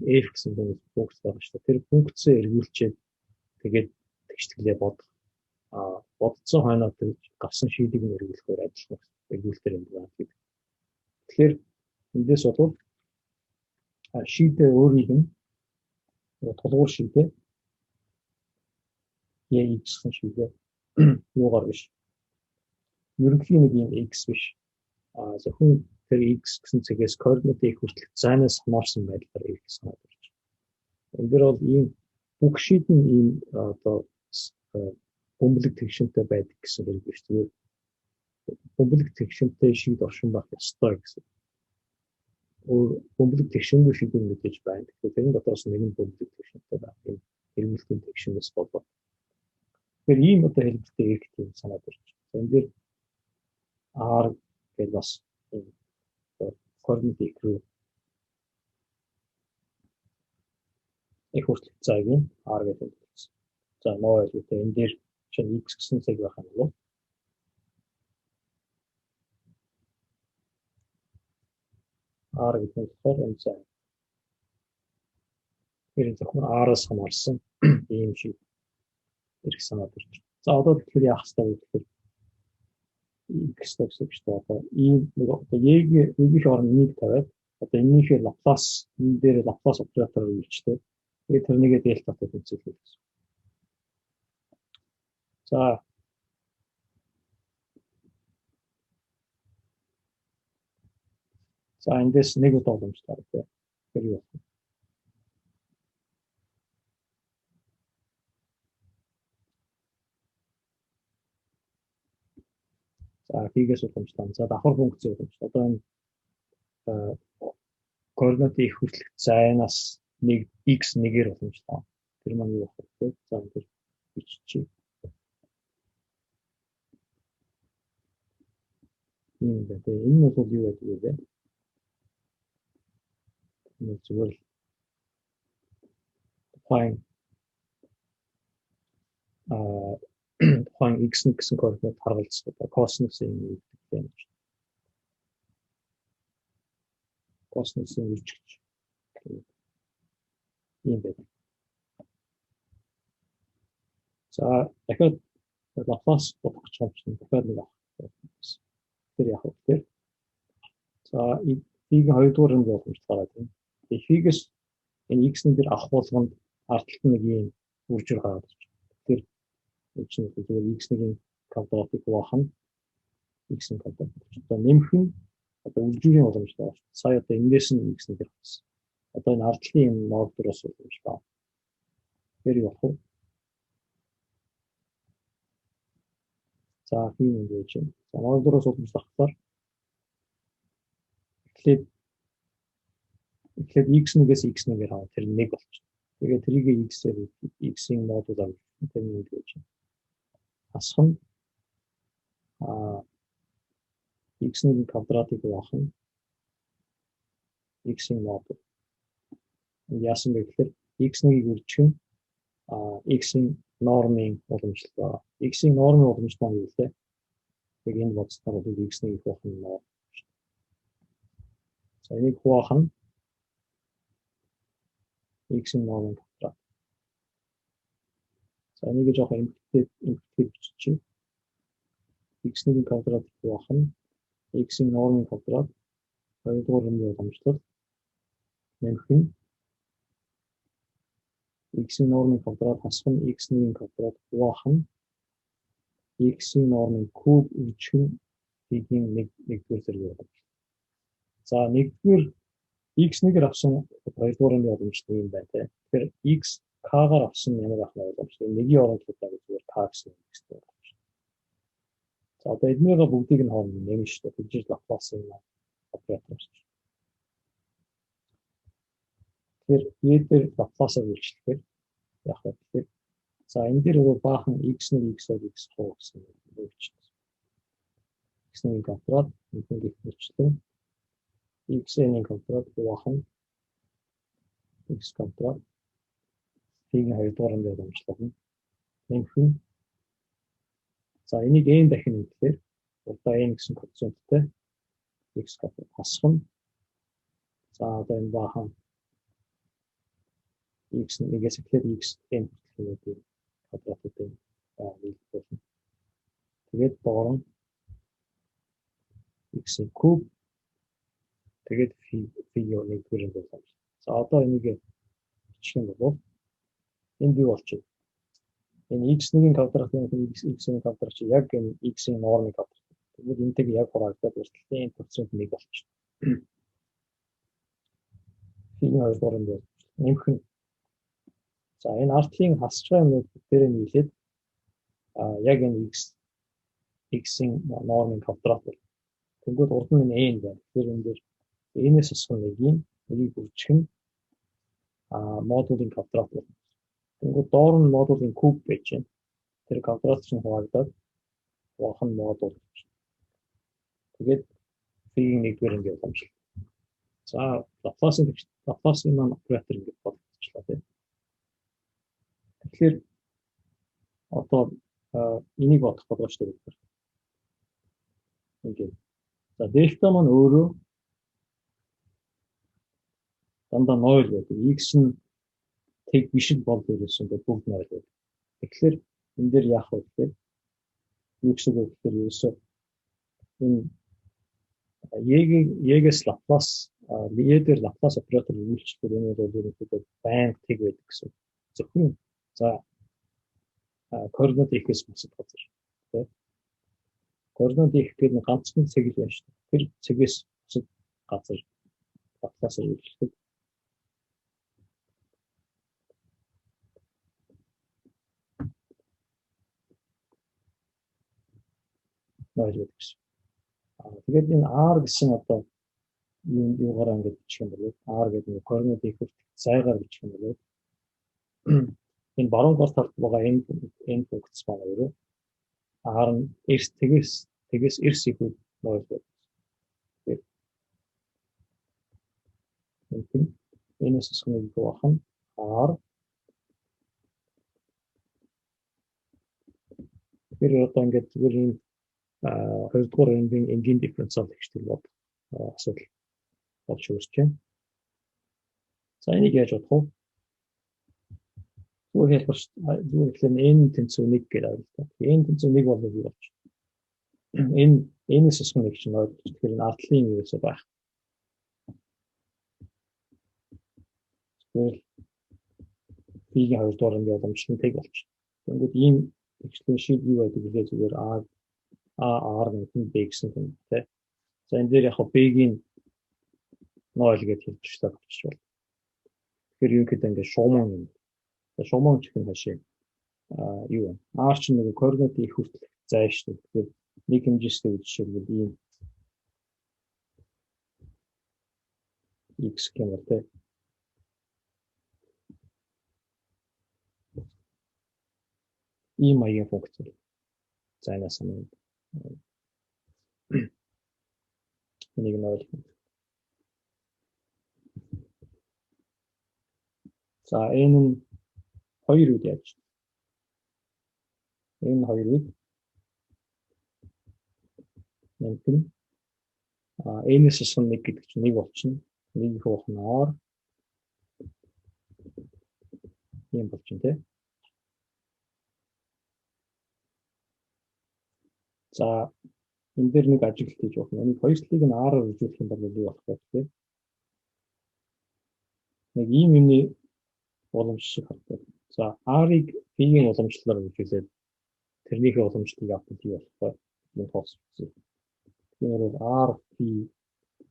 F гэсэн функц байгаа шүү дээ. Тэр функцээ эргүүлчихэд тэгээд тэгшгэлээ бодох. Бодцсон хойноо гарсан шийдийг нь эргүүлэхээр адилхан эргүүлэлтээр юм байна гэдэг. Тэгэхээр эндээс бол шийдээ өөрийг нь тулгуур шийдээ X гэсэн шийдээ юугаар биш. Ерөнхий нэг юм X биш. Зөвхөн тэр X гэсэн цэгээс координатыг хүртэлх зайнаас хамаарсан байдлаар X санаад байна. Энэ дээр бол ийм бүх шийдэн ийм одоо бөмбөлөг тэгшинтэй байдаг гэсэн хэрэг биш. Зүгээр бөмбөлөг тэгшинтэй шийд оршин байх ёстой гэсэн. Бөмбөлөг тэгшингүй шийдэн мэдээж байна. Тэгэхээр тэрэн дотроос нэгэн бөмбөлөг тэгшинтэй байх юм хэрэглэлтийн тэгшинээс болоод. Тэгэхээр ийм одоо хэлбэртэй эрхт юм санаад байна. Энэ дээр R гэдэг бас координат руу их хүртэлх цагийн R гэдэг хэлсэн. За ноо хэлбэртэй энэ дээр чинь X гэсэн цаг байх юм болов. R гэдэг нь болохоор энэ цаг. Тэр зөвхөн R-аас хамаарсан ийм шиг эрх санаад байна. За одоо тэгэхээр яах ёстой вэ гэхээр X гэсэн чинь одоо ийм нэг одоо Y-ийн орон нэг тавиад одоо энэнийхээ Laplace энэ дээр Laplace операторыг үйлчтэй. Тэгээд тэрнийгээ дельтатай тэнцвэрлэх гэсэн. За эндээс нэг удаа уламжлалаа гэх. Тэр юу вэ? За хигээс уламжлаа. За давхар функц уламжлаа. Одоо энэ координатын их хүртэлх зайнаас нэг X нэгээр уламжлаа. Тэр маань юу вэ гэхээр за энэ биччихье. Энэ нь бол юу гэдэг вэ? Энэ зүгээр тухайн X гэсэн координат харгалзах косинусын юм гэдэг юм. Косинусын үржигч юм байна. За дахиад Laplace бодох гэж байна. Дахиад нэг авах. Тэр яг үгээр. За энийг хоёрдугаар нь болгож байгаа тийм. Хигээс Энэ x-ийн дээр авах болгонд ард талд нэг юм үржир гараад ирж байна. Тэгэхээр энэ чинь зүгээр x-ийн квадратыг хуваах нь x-ийн квадрат. Одоо нэмэх нь одоо үржирийн боломжтой. Сая одоо эндээс нь x-ийн дээр авсан. Одоо энэ ард талын мод дөрөс боломжтой. Тэр явах уу? За тийм юм байж байна. За мод дөрөс боломжтой болохоор эхлээд x1-ээс x1-ээр авах тэр нэг болчих. Тэгээд тэрийг x-ээр x-ийн модуль авах тэр нэг гэж байна. Асах нь x-ийн квадратыг авах нь x-ийн модуль. Яасан бэ гэхээр x1-ийг үржих нь x-ийн нормын уламжлалтай. X-ийн нормын уламжлалтай нь юу вэ? Яг энэ бодцоор бол x1-ийг авах нь норм. За энийг хуваах нь x-ийн нормын квадрат. За энийг жоох эмгтээд бичиж x-ийн квадрат хуваах нь x-ийн нормын квадрат 2 дугаар хэмжээ уламжлал нэмэх нь x-ийн нормын квадрат хасах нь x-ийн квадрат хуваах нь x-ийн нормын куб үржих нь x-ийн нэгдүгээр зэрэг уламжлал. За нэгдүгээр x1-ээр авсан 2 дугаар хэмжээ уламжлал юм байна те. Тэгэхээр x k-гаар авсан ямар ах нь уламжлал нэгийн оронтлуудаа зүгээр k гэсэн юм гэсэн. За одоо эднийгээ бүгдийг нь хооронд нэмнэ шүү дээ. Тэгж Лапласын оператор шүү дээ. Тэгэхээр дээр Лапласыг үйлчлэхээр яг тэгэхээр за энэ дээр нөгөө баахан x1 x2 x2 гэсэн юм үйлчлээ. x1-ийн квадрат нэг үйлчлэн x-ийн квадрат баахан x квадрат тийм 2 дугаар хэмжээ уламжлал нэмэх нь за энийг n дахин нэглэхээр одоо n гэсэн коэффициенттэй x квадрат хасах нь за одоо энэ баахан x нэгээс эхлээд x n гэдэг квадратуудын нийлбэл болно. Тэгээд доор нь x-ийн куб тэгээд фигюр нэгдүгээр юм байна. За одоо энийг бичих юм бол энэ бий болчих. Энэ x1-ийн квадратын x-ийн квадрат чи яг энэ x-ийн нормыг квадрат. Тэгвэл энэтэйг яг хуваагдаад үргэлжлэн энэ процент нэг болчих. Фигюр 2 дугаар юм байна. Нэмэх нь за энэ артлын хасч байгаа юмнууд дээр нийлээд яг энэ x-ийн нормын квадрат бол тэгвэл урд нь n байна. Тэгэхээр энэ дээр n-ээс асах нэгийг үржих нь модулын квадрат болно. Тэгвэл доор нь модулын куб байж байна. Тэр квадрат чинь хуваагдаад баахан модуль. Тэгээд фигийн нэгдүгээр ингээд уламжлал. За Лапласын маань оператор ингээд болчихлоо тийм. Тэгэхээр одоо энийг бодох боломж шүү дээ. Ингээд. За дельта маань өөрөө дандаа 0 байдаг. X нь тэг биш бол ерөөсөн бүгд 0 байдаг. Тэгэхээр энэ дээр яах вэ гэхээр юу гэсэн үг гэхээр ерөөсөө энэ яг-ээс Лаплас дээр Лаплас оператор үйлчлэхээр энэ бол ерөөсөө байнга тэг байдаг гэсэн. Зөвхөн за координат ихээс бусад газар. Тийм. Координат их гэдэг нь ганцхан цэг л байна шүү дээ. Тэр цэгээс бусад газар Лапласаар үйлчлэдэг. Тэгээд энэ R гэсэн одоо юугаар ингэж бичих юм бол R гэдэг нь координат их зайгаар бичих юм бол энэ баруун гол талд байгаа энэ функц маань өөрөө R нь тэгээс эрс их нөл байдаг. Тэгээд энэс сүнэг гоох нь R тэр одоо ингэж зүгээр энэ 2 дугаар энгийн дифференциал гэхтэл бод асуудал болж үүсэж байна. За энийг яаж бодох вэ? Зүгээр хэлбэл n тэнцүү 1 гэдэг ойлголоо. n тэнцүү 1 бол юу болж байна? Энэ сүнэг чинь ойлгож тэгэхээр энэ артлын юусаа байх. Тэгвэл B-ийн хоёрдугаар анги боломжтой нь тэг болчих. Тэгвэл ийм тэгшлийн шиг юу байдаг вэ? Зүгээр R нэмэх B гэсэн юм тий. За энэ дээр яг B-ийн 0 гэж хэлчихлээ болчих бол. Тэгэхээр юу гэдэг ингээд шууман юм. Шууман гэх юм хашаа юу вэ? R чинь нэг координат их хүртэл зай шүү дээ. Тэгэхээр нэг хэмжээстэй жишээлбэл ийм x гэмээр тий. Ийм маягийн функц. За энэ асуусан. Энийг нь ойлгох. За энэ нь 2 үед яаж? Энэ 2 үед нэгэн энэс асуун нэг гэдэг чинь нэг болчихно. Нэг их болох нь R ийм болчихно тий. За энэ дээр нэг ажиглалт хийж байна. Энийг хоёр талыг нь R-аар үзүүлэх юм бол юу болох вэ гэхээр нэг ийм юмны уламж шиг харагдав. За R-ыг B-ийн уламжлалаар үзүүлээд тэрнийхээ уламжлалыг авах юу болох вэ? Энэ тоос үзье. Тэгэхээр R B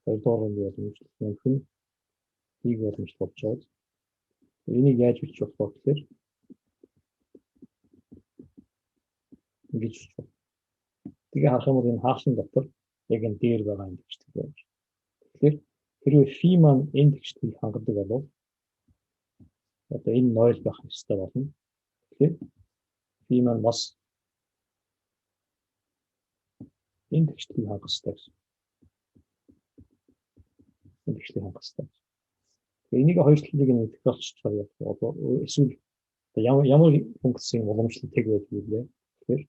хоёрдугаар нь уламжлал нэмэх нь B-ийг уламжлал болж байгаа. Энийг яаж бичих вэ гэхээр ингэж бичих. Тэгээ харах юм бол энэ хаалсан дотор яг энэ дээр байгаа юм гэж байна. Тэгэхээр хэрвээ φ маань энэ тэгшлийг хангадаг бол одоо энэ 0 байх ёстой болно. Тэгэхээр φ маань бас энэ тэгшлийг хангах ёстой гэсэн. Энэ тэгшлийг хангах ёстой. Тэгээ энийг хоёр талыг нь интегралч чаар одоо эсвэл ямар функцийн уламжлалт тэг байдаг вэ? Тэгэхээр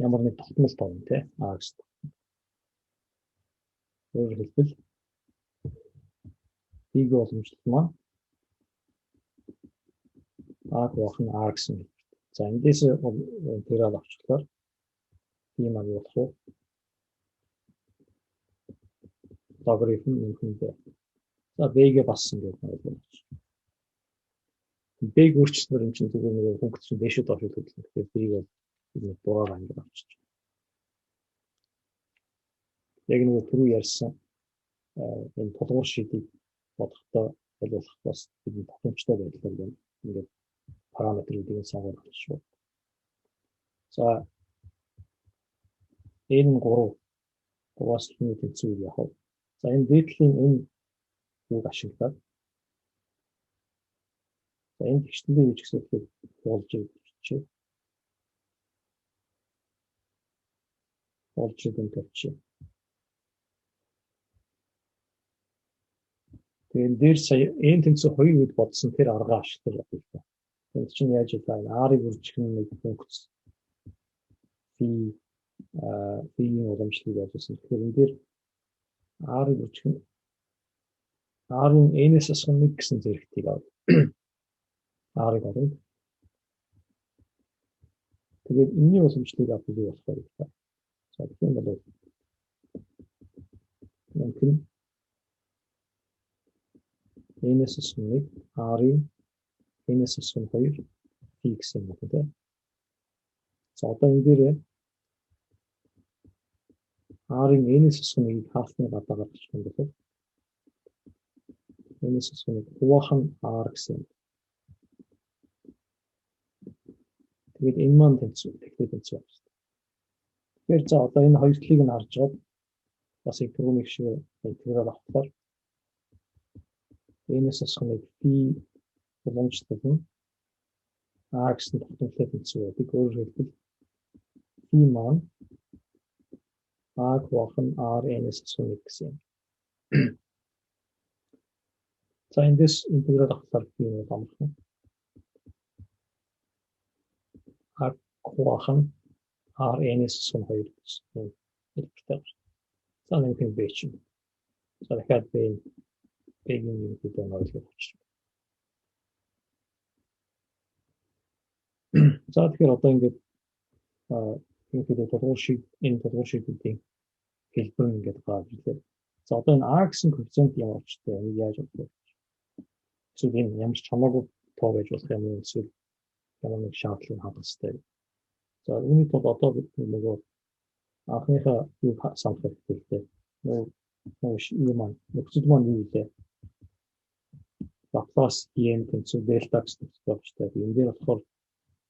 ямар нэг тогтмол тоо юм тий. Гэсэн. Өөрөөр хэлбэл B-ийн уламжлалт маань болох нь R гэсэн. За эндээс интеграл авчихлаар B маань юу болох вэ? Логарифм нэмэх бэ. За B-гээ бас ингэж ойлгож. B-г өөрчлөлтөөр юм чинь зүгээр нэг функц чинь дэшээ доош хөдлөх. Тэгэхээр B-г нэг дураар ангид авчиж. Яг нэг түрүү ярьсан энэ тулгуур шийдийг бодохдоо ойлгох бас бидний тохиомжтой байдлаар ингээд параметруудыг сонгох шүү. За энэ 3-аас нэг тэнцвэр яах вэ? За энэ дээдлийн энэ үг ашиглаад за энэ тэгшлээ юу ч гэсэн болж ирчих. Болж ирэн тавьчих. Тэгээд дээр сая энэ тэнцүү 2 үед бодсон тэр арга ашиглаж байна. Энд чинь яаж вэ? R-ыг үржих нэг функц B-ийн уламжлалыг яажсэн. Тэгэхээр энэ дээр R-ыг үржих нь R-ын n-ээс асуун 1 гэсэн зэрэгтийг авах. R-ыг авах. Тэгээд энэний уламжлалыг авах юу болох вэ? За тийм бол мөн n-ээс асуун 1 R-ын n-ээс асуун 2 B гэсэн юм байна. За одоо энэ дээр R-ын n-ээс асуун 1-ийг хаалтны гадаа гаргах юм бол n-ээс асуун 1 хуваах нь R гэсэн. Тэгээд энэ маань тэнцвэр байна. Тэгэхээр за одоо энэ хоёр талыг нь харж байгаа бас их түрүүний шиг интеграл авахлаар n-ээс асуун 1 B уламжлалт нь R гэсэн тогтмолтой тэнцвэр байдаг. Өөрөөр хэлбэл B маань R хуваах нь R n-ээс асуун 1 гэсэн юм. За эндээс интеграл авахлаар B нь амархан. R хуваах нь R n-ээс асуун 2 гэсэн хэлбэртэй. За нэг юм бэ чинь. За дахиад B-ийн юм гэдэг нь ойлгож байна. За тэгэхээр одоо ингээд энэ тулгуур шийдүүдийн хэлбэр нь ингээд гарч ирлээ. За одоо энэ A гэсэн коэффициент ямар очтой энийг яаж бодох вэ? Эсвэл энэ ямар ч хамаагүй тоо байж болох юм уу? Эсвэл ямар нэг шаардлага хангах хэрэгтэй. За үүний тулд одоо бид нөгөө анхныхаа юу санах хэрэгтэй. Нөгөө юу маань нөхцөл маань юу вэ? Лаплас EN тэнцүү дельта гэсэн төвчтэй. Энэ дээр болохоор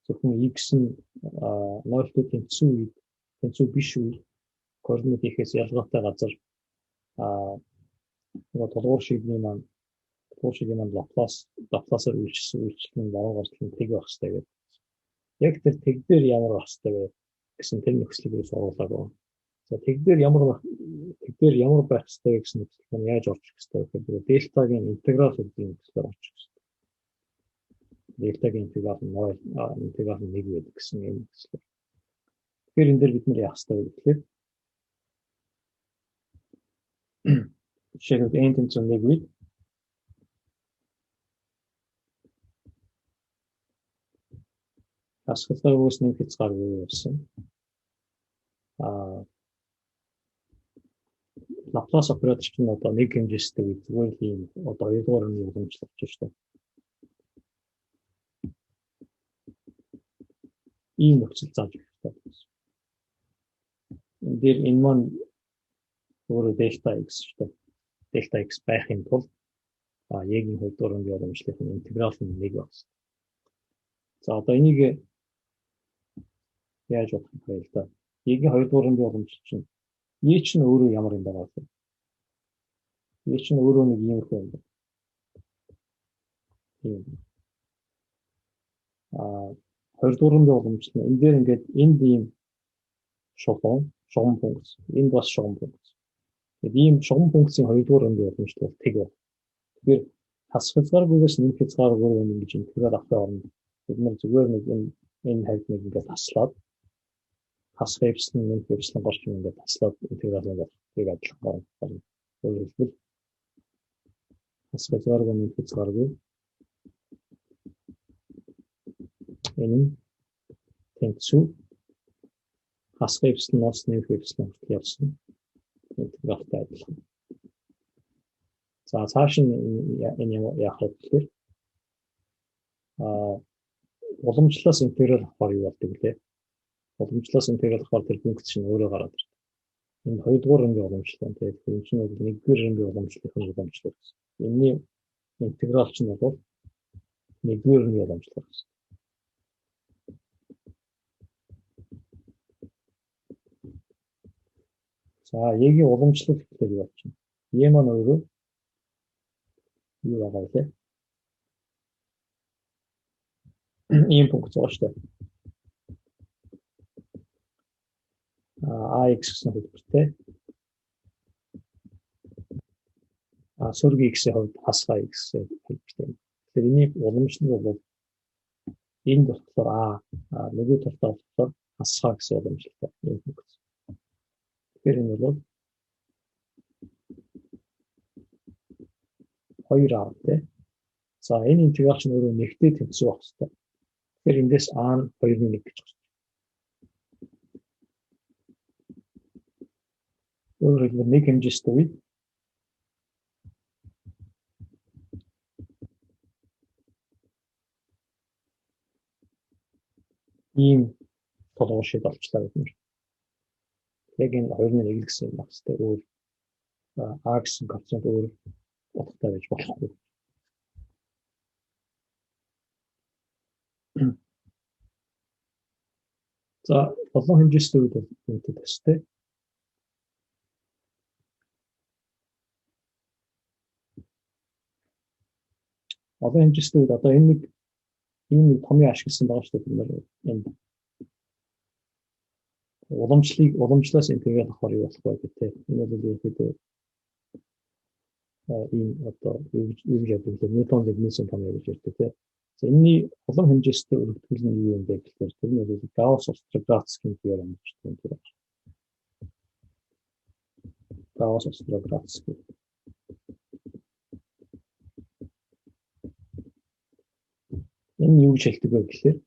зөвхөн x нь 0-тэй тэнцүү биш үе координат ихээс ялгаатай газар нөгөө толгуур шийдний маань лапласаар үйлчлэн дараа гарсан тэг байх хэрэгтэй гэдэг. Яг тэр тэг дээр ямар байх хэрэгтэй вэ гэсэн тэр нөхцөлийг оруулаагүй. За тэг дээр ямар байх хэрэгтэй гэсэн нөхцөлд нь яаж орчих хэрэгтэй вэ гэхээр дельтагийн интеграл гэдэг нөхцөлөөр орчих хэрэгтэй. Дельтагийн интеграл нь 0 интеграл нь 1 байдаг гэсэн юм нөхцөл. Тэгэхээр энэ дээр бид нэр яах хэрэгтэй вэ гэхээр жишээлбэл n тэнцүү 1 үед хасгалгаагүйс нэг хязгааргүй явсан. Лаплас оператор чинь одоо нэг хэмжээстэй зүгээр л ийм одоо 2 дугаар нь уламжлалж байна шүү дээ. Ийм нөхцөл зааж байна. Энд дээр энэ маань өөрөө дельта x шүү дээ. Дельта x байхын тулд яг-ийн 2 дугаар нь уламжлалын интеграл нь 1 байна. За одоо энийг яаж бодох вэ л да. Яг-ийн 2 дугаар нь уламжлал чинь e чинь өөрөө ямар юм байгаа вэ? E чинь өөрөө нэг юм хөө юм байна. 2 дугаар нь уламжлал. Энэ дээр ингээд энд ийм шугам функц. Энэ бас шугам функц. Тэгээд ийм шугам функцийн 2 дугаар нь уламжлал тэг байна. Тэгэхээр хасгалгаагүйгээс нэг хязгааргүй юм гэж интеграл авахын оронд бид нар зүгээр нэг энэ хайд нэг ингээд таслаад хасх эпсилон нэг эпсилон гарч ингээд таслаад интеграл нэг адилхан байна. Өөрөлдвөл хасгалгаагүй нэг хязгааргүй энэ тэнцүү хасх эпсилоноос нэг эпсилон хүртэл явсан интегралтай адилхан. За цааш нь энэ яах вэ гэхээр уламжлалаас интеграл авахар юу болдог вэ? Уламжлалаас интеграл авахар тэр функц чинь өөрөө гараад ирдэг. Энэ 2 дугаар ангийн уламжлал. Тэгээд энэ чинь бол 1 дугаар ангийн уламжлалын уламжлал гэсэн. Энэний интеграл чинь бол 1 дугаар ангийн уламжлал гэсэн. За яг-ийн уламжлал гэхэлэр юу болчихно? E маань өөрөө юу байгаа вэ? Ийм функц байгаа шүү дээ. AX гэсэн хэлбэртэй. Сөрөг X-ийн хувьд хасгаа X хэлбэртэй. Тэгэхээр энийг уламжлал бол энэ болохоор нөгөө талдаа болохоор хасгаа гэсэн уламжлалтай ийм функц. Тэгэхээр энэ бол 2A тий. За энэ интеграл чинь өөрөө нэгтэй тэнцүү байх хэрэгтэй. Тэгэхээр эндээс A нь 2-ны 1 гэж байна. Өөрөөр хэлбэл нэг хэмжээстэй үед ийм толгой шиг болчлаа бид нэр. Яг энэ 2-ны 1 гэсэн юм байна хэвээр өөр A гэсэн коэффициент өөр утгатай байж болохгүй. За олон хэмжээстэй үед бол үнэтэй төстэй. Одоо хэмжээстэй үед одоо энэ нэг томьёо ашигласан байгаа шүү дээ бид нар энэ уламжлалаас интеграл авахар юу болох вэ гэдэг. Энэ бол ерөөдөө ийм одоо юу гэж яддаг вэ? Ньютон либницийн томьёо гэж ярьдаг тийм. За энэний олон хэмжээстэй өргөдгөл нь юу юм бэ гэхээр тэр нь бол Гаусс-Остроградскийн теорем гэж байна. Гаусс-Остроградский. Энэ юу гэж хэлдэг вэ гэхээр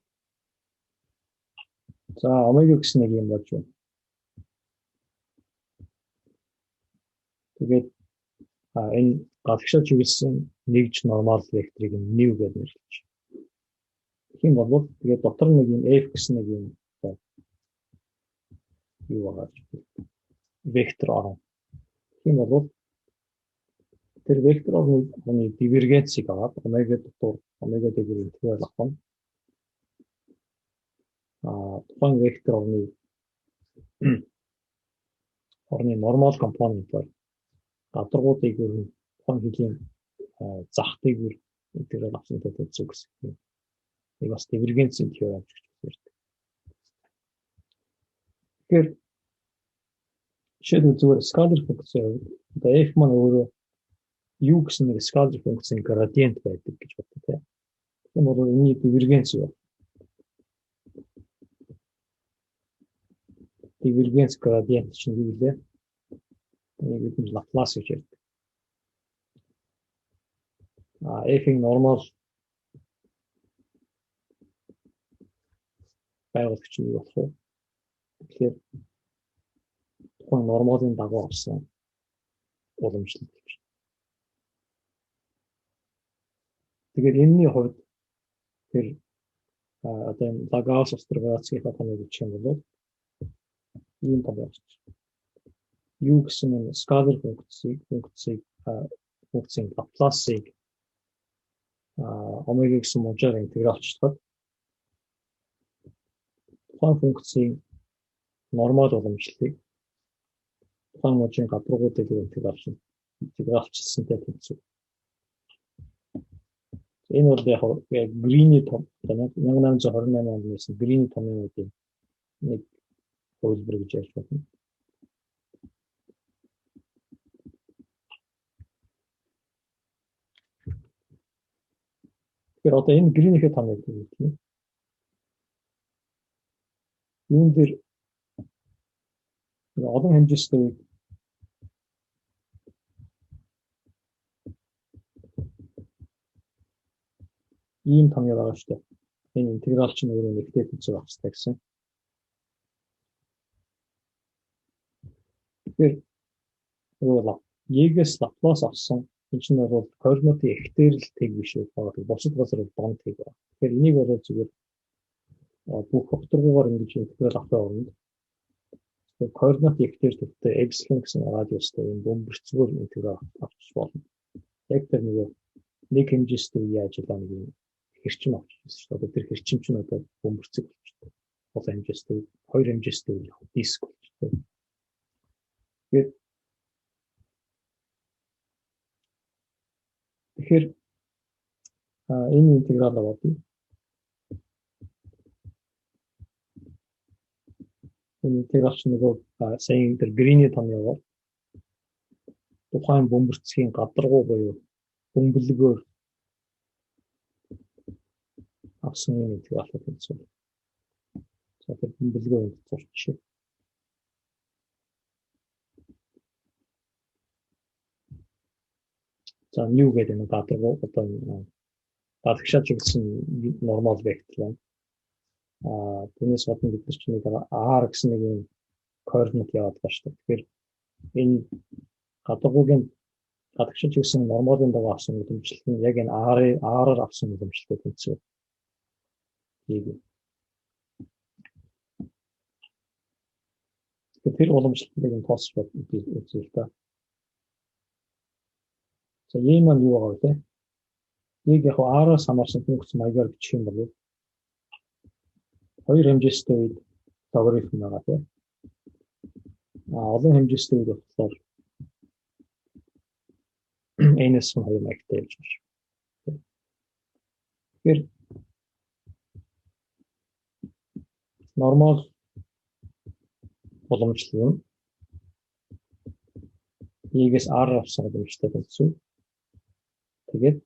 за омега гэсэн нэг юм болж байна. Тэгээд энэ гадагшаа чиглэсэн нэгж нормал векторыг new гэж нэрлэж. Тэгэх юм бол тэгээд дотор нэг юм f гэсэн нэг юм юу байгаа вектор орно. Тэгэх юм бол тэр векторын дивергенцийг аваад омега дотор омега дэгэр интеграл авах нь тухайн вектор орны нормал компонентоор гадаргуудыг тухайн хэлийн захтыг интеграл авсантай тэнцүү гэсэн. Нэг бас дивергенцийн теорем гэж ярьдаг. Тэгэхээр жишээлбэл зүгээр скалар функцийн хувьд f маань өөрөө u гэсэн нэг скалар функцийн градиент байдаг гэж боддог тийм. Тийм бол энэний дивергенц юу? Дивергенц градиент чинь юу вэ? Энийг бид Лаплас гэж ярьдаг. F-ийн нормал байгуулагч нь юу болох вэ? Тэгэхээр тухайн нормалын дагуу авсан уламжлалт гэж. Тэгээд энэний хувьд тэр одоо энэ Лагаус Остроградских хатаныг гэх юм бол ийм болж u гэсэн энэ скалар функцийн Лапласыг омега гэсэн мужаар интегралчлахад тухайн функцийн нормал уламжлалыг тухайн мужийн гадаргуудыг интегралчилсантай тэнцүү. Энэ бол яг Грини том 1828 онд нэсэн Грини томын нэг хөлбөр гэж ярьж байна. Тэгэхээр одоо энэ Гринийн томыг тийм. Юун дээр олон хэмжээтэй ийм том байгаа шүү дээ. Энэ интеграл чинь өөрөө нэгтэй тэнцүү байх хэрэгтэй гэсэн. Тэгэхээр Егээс Лаплас авсан энэ чинь бол координатын ихтэйрэлтийг биш байгаа. Бусад газар донд тийг байна. Тэгэхээр энийг бол зүгээр бүх окторгуугаар ингэж интеграл авахын оронд координатын ихтэйрэлттэй эпсилон гэсэн радиустай энэ бөмбөрцгөөр интеграл авчих болно. Яг тэр нэг хэмжээтэй үе ажиллаа нэг хэрчим авчихсан шүү дээ. Одоо тэр хэрчим чинь одоо бөмбөрцөг болчихсон. Гол хэмжээтэй, хоёр хэмжээтэй үе диск болчихсон. Тэгэхээр энэ интеграл аваад энэ интеграл чинь нөгөө сайн тэр Грини том яваа. Тухайн бөмбөрцгийн гадаргуу буюу бөмбөлгөөр авсан юм интеграл гэсэн. За тэр бөмбөлгөөр зурчих. За new гэдэг нэг гадаргуу одоо гадагшаа чиглэсэн нормал вектор байна. Түүнээс гадна бид нар чинь нэг R гэсэн нэг юм координат яваад байгаа шүү дээ. Тэгэхээр энэ гадаргуугийн гадагшаа чиглэсэн нормалын дагуу авсан уламжлалт нь яг энэ R-аар авсан уламжлалтай тэнцүү. Тэр уламжлалтыг нь тоосч үзвэл та. За ийм маань юу байгаа вэ те? Нэг яг R-аас хамаарсан функц маягаар бичих юм бол хоёр хэмжээтэй үед логарифм байгаа те. Олон хэмжээтэй үед болохоор n-с хоёр маягтай явж байна. Тэгэхээр нормал уламжлал нь Егээс R авсан уламжлалтай тэнцүү. Тэгээд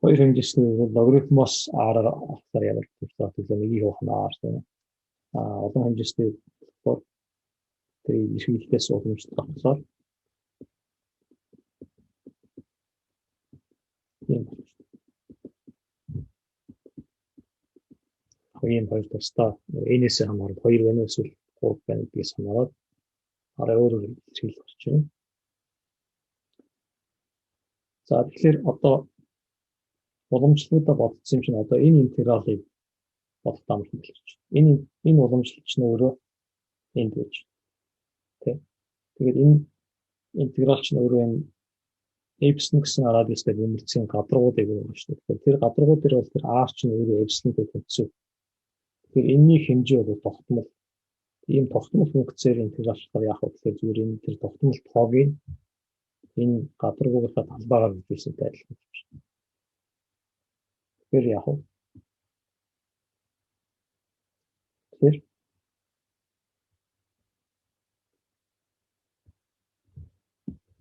хоёр хэмжээтэй логарифмоос R-аар авахаар ямар төлөвлөлт нэг их ухна R тийм. Олон хэмжээтэй тэр иргэдээс уламжлалт авахаар ийм хоёр тусдаа энэс хамаарал 2 байна уу эсвэл 3 байна гэдгээс хамаарал арай өөрөөр хэлж гарч ирнэ. За тэгэхээр одоо уламжлалуудаа бодсон юм чинь одоо энэ интегралыг бодох юм хэлж байна. Энэ уламжлалч нь өөрөө энд байж. Тэгээд энэ интегралч нь өөрөө энэ эпсилон гэсэн радиустай бөмбөрцгийн гадаргуудыг өгнө шүү дээ. Тэр гадаргууд дээр бол тэр r чинь өөрөө эпсилонтэй тэнцүү. Тэгэхээр энэний хэмжээ бол тогтмол. Ийм тогтмол функцээр интегралчлахаар яах вэ гэхээр зүгээр энэ тэр тогтмол тоогийг энэ гадаргуудынхаа талбайгаар үзүүлсэнтэй адилхан болж байна. Тэгэхээр яах вэ? Тэгэхээр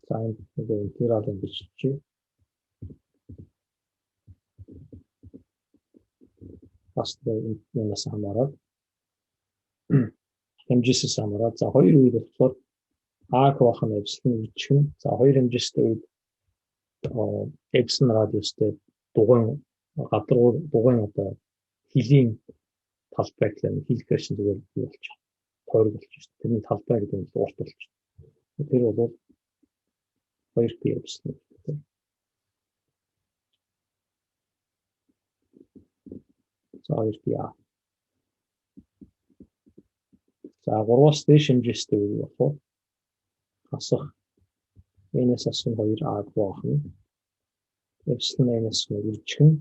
за энэ интегралын бичиж бас энэс хамаарал хэмжээсээс хамаарал за хоёр үед болохоор а хуваах нь эпсилон үчгэн за хоёр хэмжээстэй үед эпсилон радиустай дугуйн гадаргуу дугуйн одоо хилийн талбай гэхэл хийхээр чинь зүгээр юу болж байна. Тойрог болчих шүү дээ. Тэрний талбай гэдэг нь урт болчих. Тэр бол 2p эпсилон. За 2p а. За 3-аас дээш хэмжээстэй үе болох хасах энэс асуун 2 а гуах нь эпсилон энэс үржих нь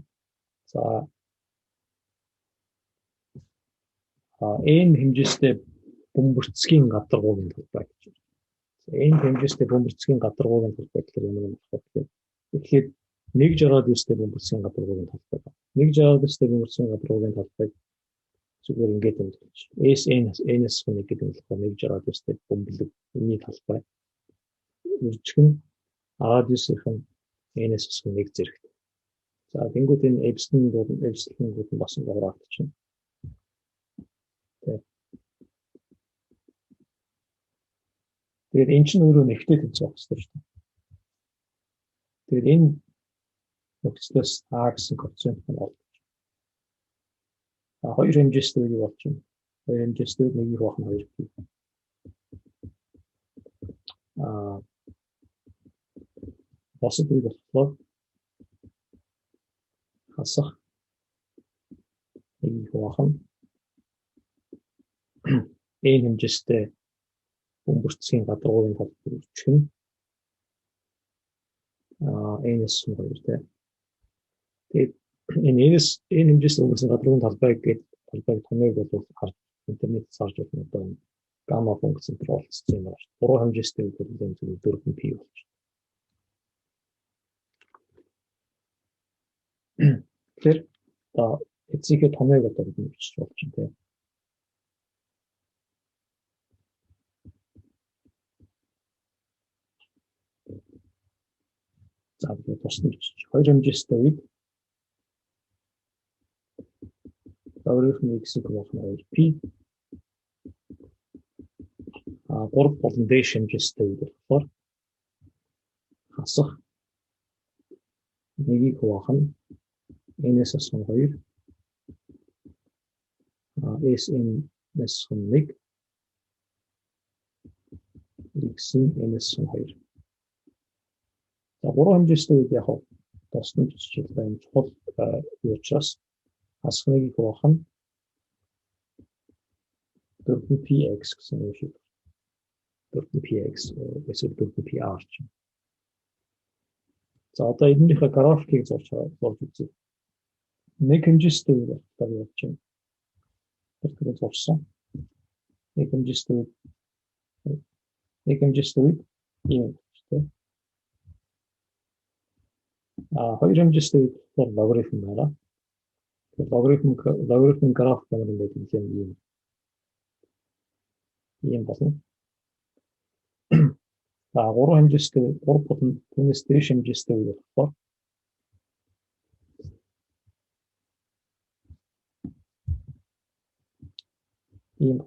за энэ хэмжээстэй бөмбөрцгийн гадаргуугийн талбай гэж байна. Энэ хэмжээстэй бөмбөрцгийн гадаргуугийн талбай гэхээр ямар юм болох вэ? Тэгэхээр 1 радиустай бөмбөрцгийн гадаргуугийн талбай. 1 радиустай бөмбөрцгийн гадаргуугийн талбай зүгээр ингээд юм болж. S-N-S гэдэг нь болохоор 1 радиустай бөмбөлөг энэ талбай. Үржих нь радиусынхан N-с 1 зэрэгт. За тэнгууд энэ эпсилонгууд нь бас байгуулагдчихна. Тэгээд эн чинь өөрөө нэгтэй тэнцэх хэрэгтэй шүү дээ. Тэгээд энэ нөхцлөөс А гэсэн коэффициент нь олж. Хоёр хэмжээстэй үе болчихно. Хоёр хэмжээстэй нэг их бахан 2p. Босод үе болохоор хасах нэг их бахан энэ хэмжээстэй бөмбөрцгийн гадаргуугийн талбай үржих нь энэс 2 тэ. Тэгээд энэ хэмжээстэй бөмбөрцгийн гадаргуугийн талбай гэдэг талбайг томьёог бол интернетээс харж болно. Одоо гамма функц энэ олцсон юм байна. 3 хэмжээстэй үйл нь зөвхөн 4p болж байна. Тэгэхээр эцсийнхээ томьёог одоо бид бичиж болж байна тийм. За бид тусна бичиж. Хоёр хэмжээстэй үед логарифм x-ийг болох нь 2p 3 болон дээш хэмжээстэй үед болохоор хасах нэгийг хуваах нь n-с 2 s-n-с 1 x-н n-с 2. За 3 хэмжээстэй үед яг тусна бичиж байгаа юм чухал юу учраас хасах нэгийг хуваах нь 4px гэсэн юм шиг. 4px эсвэл 4pr чинь. За одоо эднийхээ графикийг зорж үзье. Нэг хэмжээстэй үед болж байна. Тэр зорсон. Нэг хэмжээстэй үед ийм тийм. Хоёр хэмжээстэй үед логарифм байна. Логарифм график ямар юм бэ гэвэл ийм болно. 3 хэмжээстэй 3 болон түүнээс дээш хэмжээстэй үед болохоор ийм.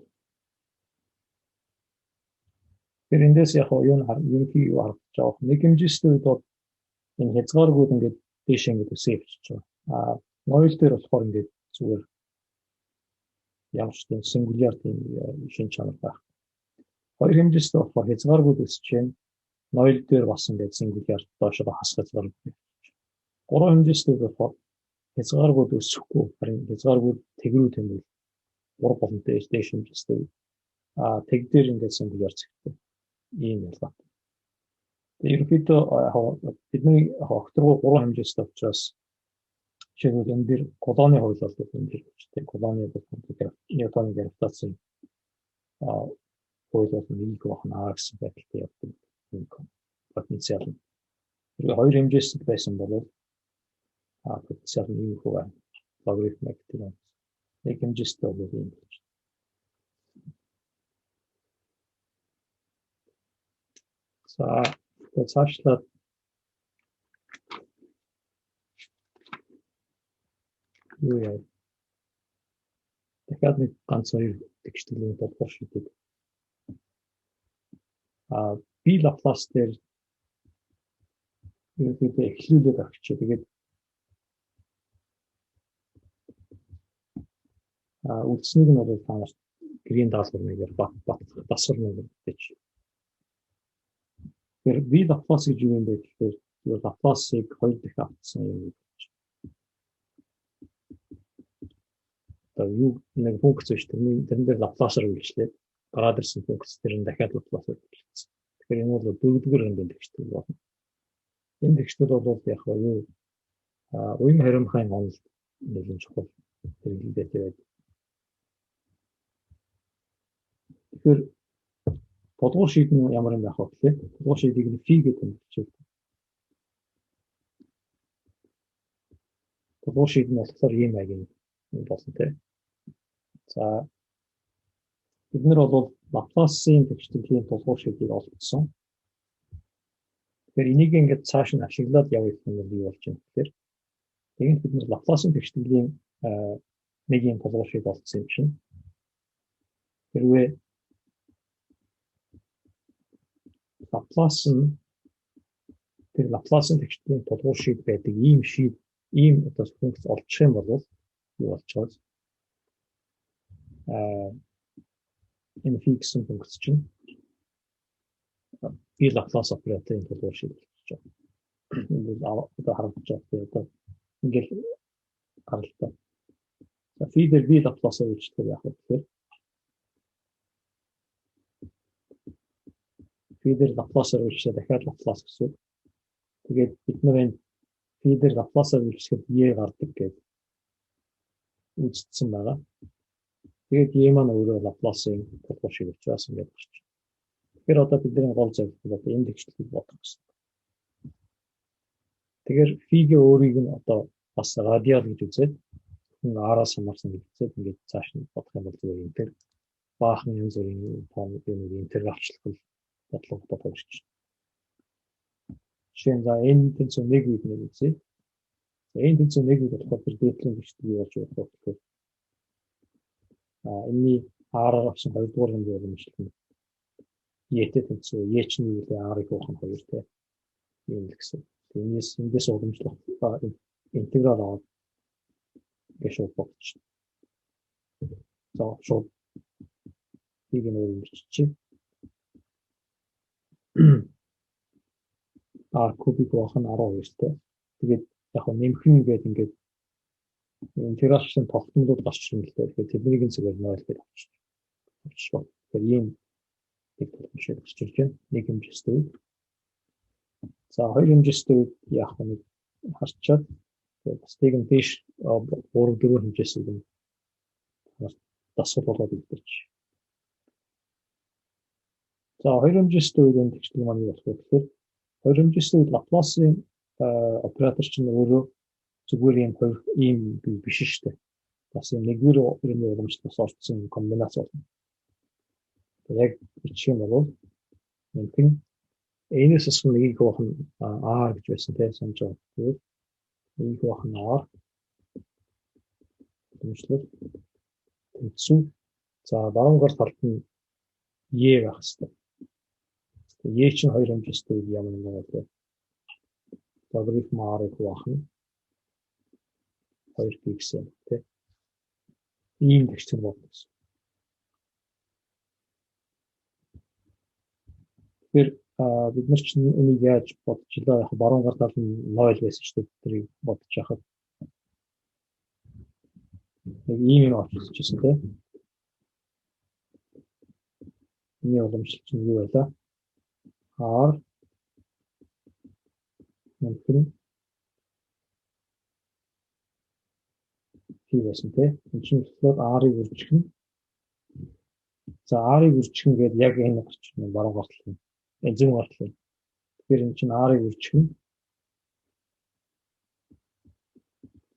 Тэр эндээс яг юу харагдаж байгаа. Нэг хэмжээстэй үед бол энэ хязгааргууд ингээд дээш ингээд үсээ явчихж байгаа. 0 дээр болохоор ингээд зүгээр ямар ч тийм singular тийм шин чанар байх. Хоёр хэмжээстэй болохоор хязгааргүй өсөж байна. Ноёл дээр бас ингээд singular доошоо хас хязгаар. Гурван хэмжээстэй болохоор хязгааргүй өсөхгүй харин хязгааргүй тэгрүү тэмдэг 3 боломжтой station хэмжээстэй. Тэг дээр ингээд singular зэгтэй. Ийм ялгаа. Ерөнхийдөө бидний огторгоо 3 хэмжээстэй учраас жишээлбэл энэ дэр колоны хууль бол энэ дэр хүчтэй. Колоны Ньютоны гравитацийн хууль бол нэг бахна гэсэн байдалтай явдаг. Потенциал нь. Тэр хоёр хэмжээстэй байсан бол потенциал нь юм хөө логарифмик тийм. Нэг хэмжээстэй бол юм болж. За цаашлаад юу яа. Дахиад нэг ганц хоёр тэгшлийн тодорхой шийдэг. Би Лаплас дээр ерөнхийдөө эхлүүлээд авчиж тэгээд үлдсэнийг нь бол та нарт грийн даалгаврыг дасгал нэг гэж. Тэр би Лаплас гэж юу юм бэ гэхээр Лапласыг хоёр дахь автсан юм. Юу нэг функц биш тэрэн дээр Лапласаар үйлчлээд гараад ирсэн функц тэр нь дахиад Лапласаар үйлчлсэн. Тэгэхээр энэ бол дөрөвдүгээр хэмжээнд тэгштэй болно. Энэ тэгштэй бол яг юу уян хариумхайн онол нэгэн чухал хэрэглээтэй байдаг. Тэгэхээр тодгуур шийдэн ямар юм байх вэ гэхээр тодгуур шийдийг нь фи гэдэг юм хэлж байна. Тодгуур шийдэн болохоор ийм маягийн болно тийм. За бид нар бол Лапласын тэгшлийн тодгуур шийдийг олгосон. Тэгэхээр энийг ингээд цааш нь ашиглаад явах юм бол юу болж юм гэхээр тэгээд бид нар Лапласын тэгшлийн нэг юм тодгуур шийд олгосон юм чинь. Хэрвээ Лапласын тэгшлийн тодгуур шийд байдаг ийм одоо функц олчих юм бол юу болчиход энэ фиксэн функц чинь би Лаплас операторын тодгуур шийд болж байгаа. Энэ одоо харагдаж байгаа. Одоо ингээл гаралтай. За фидер би Лапласаар үйлчлэх яах вэ гэхээр фидер Лапласаар үйлчлээ дахиад Лаплас гэсэн. Тэгээд бид нар энэ фидер Лапласаар үйлчлэхэд е гардаг гэж үзсэн байгаа. Тэгээд e маань өөрөө Лапласын тодгуур шийд учраас ингэж гарч. Тэгэхээр одоо бидний гол зорилго бол энэ тэгшлийг бодох гэсэн. Тэгэхээр фигээ өөрийг нь одоо бас радиал гэж үзээд араас хамаарсан гэж үзээд ингэж цааш нь бодох юм бол зүгээр юм. Тэр баахан янз бүрийн юм интергалчлал бодлого бодож байна. Жишээ нь энэ тэнцүү нэг үед нэг үзье. Энэ тэнцүү нэг үед болохоор тэр дээдлийн тэгшлийг юу болж байгаа вэ гэхээр энэний R-аар авсан 2 дугаар хэмжээ боломжтой. Е-тэй тэнцүү Е-чний үлээ R-ыг гоох нь 2 те. Ийм л гэсэн. Эндээс уламжлах интеграл аваад гэшүүл богч. За шуудийг нь өөр бичиж. кубик гоох нь 12 те. Тэгээд яг нэмэх нь ингээд интеграшн тогтмолууд гарч ирсэн л дээ. Тэгэхээр тэднийг нь зүгээр 0 гэж авчихсан. Тэгэхээр ийм нэг төлөвшөл гарч ирж байна. Нэг хэмжээстэй. За хоёр хэмжээстэй яг нэг харчаад бас тийг нь тийш 3-4 хэмжээсийг нь дасгал болоод ирдэж. За хоёр хэмжээстэй үеийн тэгшлэг маань юу болох вэ гэхээр хоёр хэмжээстэй Лапласын оператор чинь өөрөө зүгээр ийм биш шүү дээ. Бас юм нэгдүгээр өрөөний уламжлалаас орсон комбинац болно. Яг бичих юм бол нэгэн энэс асуу нэгийг гоох нь R гэж байсан тийм санаж байгаа. Тэгээд нэг гоох нь R уламжлал тэнцүү. За дараагаар талд нь E байх хэрэгтэй. E чинь хоёр хэмжээстэй ямар юм бэ гэхээр логарифм R-ыг гоох нь 2 гэсэн тийм. Ийм тэгшсэн болно гэсэн. Тэгэхээр бид нар чинь энийг яаж бодчихлоо? Яг баруун гар тал нь 0 байсан ч гэдэг тэрийг бодож яхад нэг ийм очилчихсэн тийм. Миний уламжлал чинь юу байлаа? R мөн P байсан тийм. Энэ чинь болохоор R-ыг үржих нь. За R-ыг үржих нь гэдэг яг энэ гарч байна. Баруун гар тал нь. Зүүн гар тал нь. Тэгэхээр энэ чинь R-ыг үржих нь.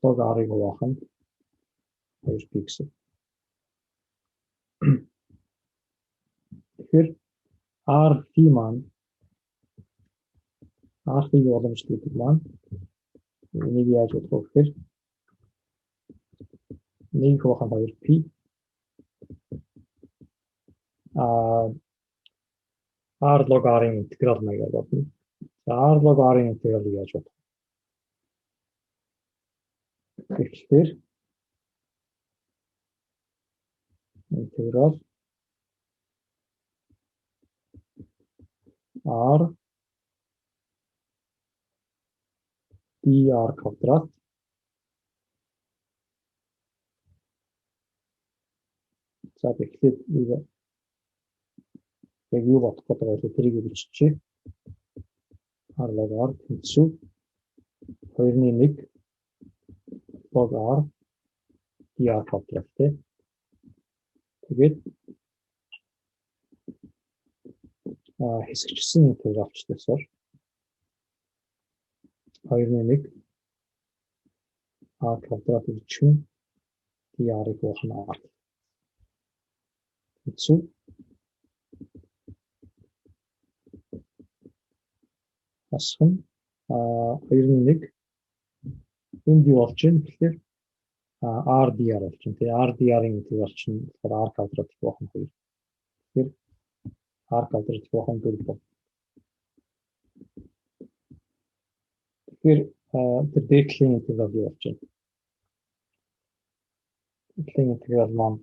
Лог R-ыг хуваах нь 2P гэсэн. Тэгэхээр RP маань RP-г уламжлал гэдэг маань энийг яаж бодох вэ гэхээр 1 хуваах нь 2P R log R-ын интеграл маягаар бодно. За R log R-ын интегралыг яаж бодох вэ? Тэгэхээр интеграл R dr квадрат за тэгэхээр яг юу бодох гэдэг вэ? Тэрийг биччихье. R log R тэнцүү 2-1 log R dr квадрат тийм. Тэгээд хэсэгчсэн интегралчлаасаар 2-1 R квадрат үчим dr-ыг хуухна R. Тэнцүү асхан 2-1 энд юу болж байна гэхээр R dr болж байна. Тэгээ R dr-ын интеграл чинь R квадрат хуах нь 2. Тэгэхээр R квадрат хуах нь 4 бол. Тэгэхээр тэр дээдлийн интеграл юу болж байна? Дээдлийн интеграл маань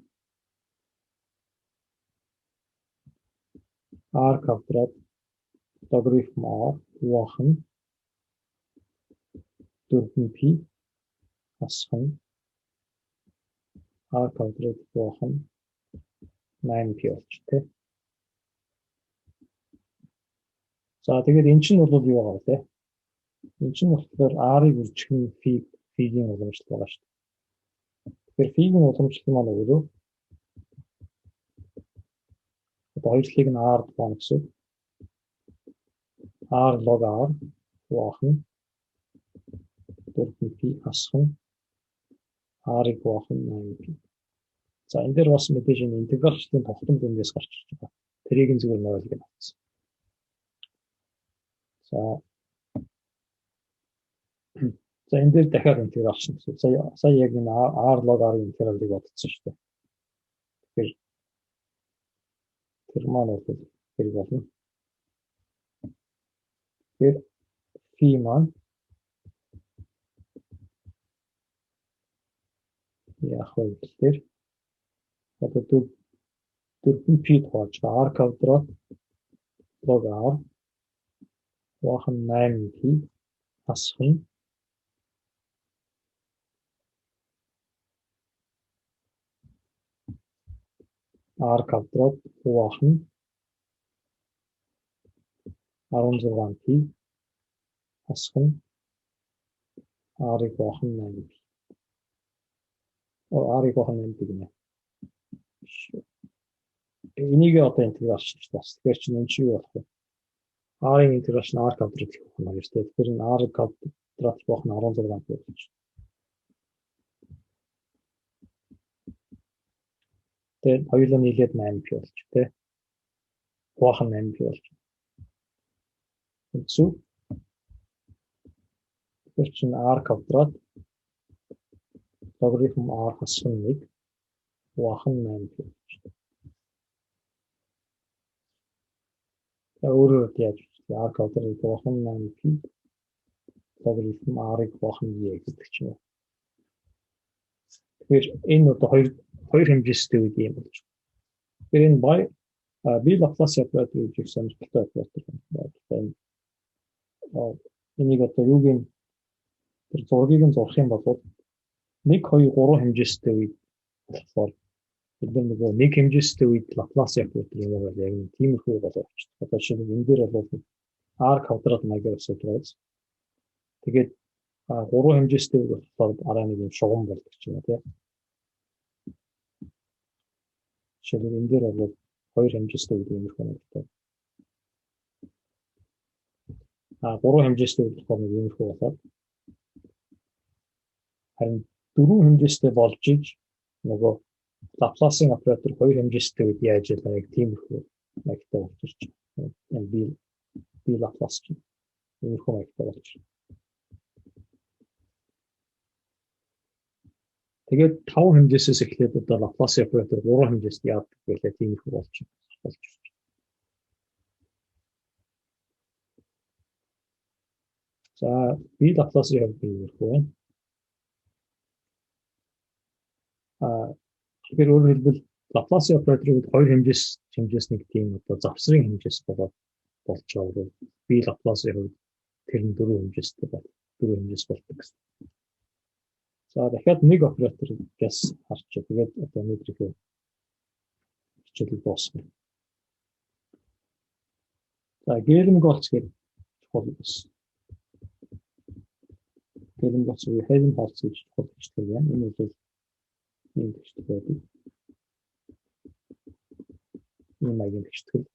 R квадрат логарифм R хуах нь 4P асхан R квадрат хуах нь 8P болж тээ. За тэгээд эн чинь бол юу байгаа вэ? Эн чинь болохоор R-ыг үржих нь phi-гийн уламжлал байгаа шүү дээ. Тэгэхээр phi-гийн уламжлал маань өөрөө хоёрлыг нь R байна гэсэн. R log R хуах нь 4P асхан R-ыг хуах нь 8P. За энэ дээр бас мэдээж энэ интегралчлалын тогтмол эндээс гарч ирж байгаа. Тэрийг нь зүгээр 0 гэж авчихсан. За энэ дээр дахиад интегралч гэсэн. Сая яг энэ R log R-ын интегралыг бодсон шүү дээ. Тэгэхээр тэр маань бол хэрэг болно. Тэгэхээр phi маань яг хөө гэхээр одоо 4P тоож R квадрат log R хуах нь 8P асхан R квадрат хуах нь 16P асхан R-ыг хуах нь 8P. R-ыг хуах нь 8P гэнэ. Энийг одоо интегралч гэж бас. Тэгэхээр чинь энэ чинь юу болох вэ? R-ын интегралч нь R квадрат гэх юм аа шүү дээ. Тэгэхээр энэ R квадрат хуах нь 16P болж. Тэгээд хоёулаа нийлээд 8P болж тээ. Хуах нь 8P болж. Тэнцүү. Тэгэхээр чинь R квадрат логарифм R хасах нь 1 хуах нь 8P болж. Өөрөөр яаж R квадрат хуах нь 8P логарифм R-ыг хуах нь e гэдэг ч юм уу. Тэгэхээр энэ одоо хоёр хэмжээстэй үед юм болж байна. Тэгэхээр энэ бие Лаплас оператор гэж их сонирхолтой оператор байна. Энийг одоо юугийн тэр зургийг нь зурх юм бол 1, 2, 3 хэмжээстэй үед болохоор бид нөгөө нэг хэмжээстэй үед Лаплас оператор юм бол яг нэг тиймэрхүү боловч одоо жишээ нь энэ дээр бол R квадрат маягаар асуудал. Тэгээд 3 хэмжээстэй үед болохоор араа нэг юм шугам болдог ч юм уу тийм. Жишээ нь энэ дээр бол 2 хэмжээстэй үед иймэрхүү болдог. 3 хэмжээстэй үед болохоор нэг иймэрхүү болоод харин 4 хэмжээстэй болж иж нөгөө Лапласын оператор 2 хэмжээстэй үед яаж яадаг яг тиймэрхүү маягтай болж ирж байна. Энэ бие Лаплас чинь иймэрхүү маягтай болж байна. Тэгээд 5 хэмжээсээс эхлээд одоо Лапласын оператор 3 хэмжээст яадаг байлаа тиймэрхүү болж байна. За бие Лапласын хувьд иймэрхүү байна. Тэгэхээр өөрөөр хэлбэл Лапласын операторыг 2 хэмжээс нэг тийм одоо завсрын хэмжээс болж байгаа. Бие Лапласын хувьд тэр нь 4 хэмжээстэй бол 4 хэмжээс болдог гэсэн. За дахиад нэг операторгаас харчих. Тэгээд одоо өнөөдрийнхөө хичээлийг дуусгая. За Гелмголц гэдэг чухал байсан. Гелмголц уу Хелмholtz гэж чухал хичээл байна. Энэ бол ийм хичээл байдаг. Энэ маягийн хичээл.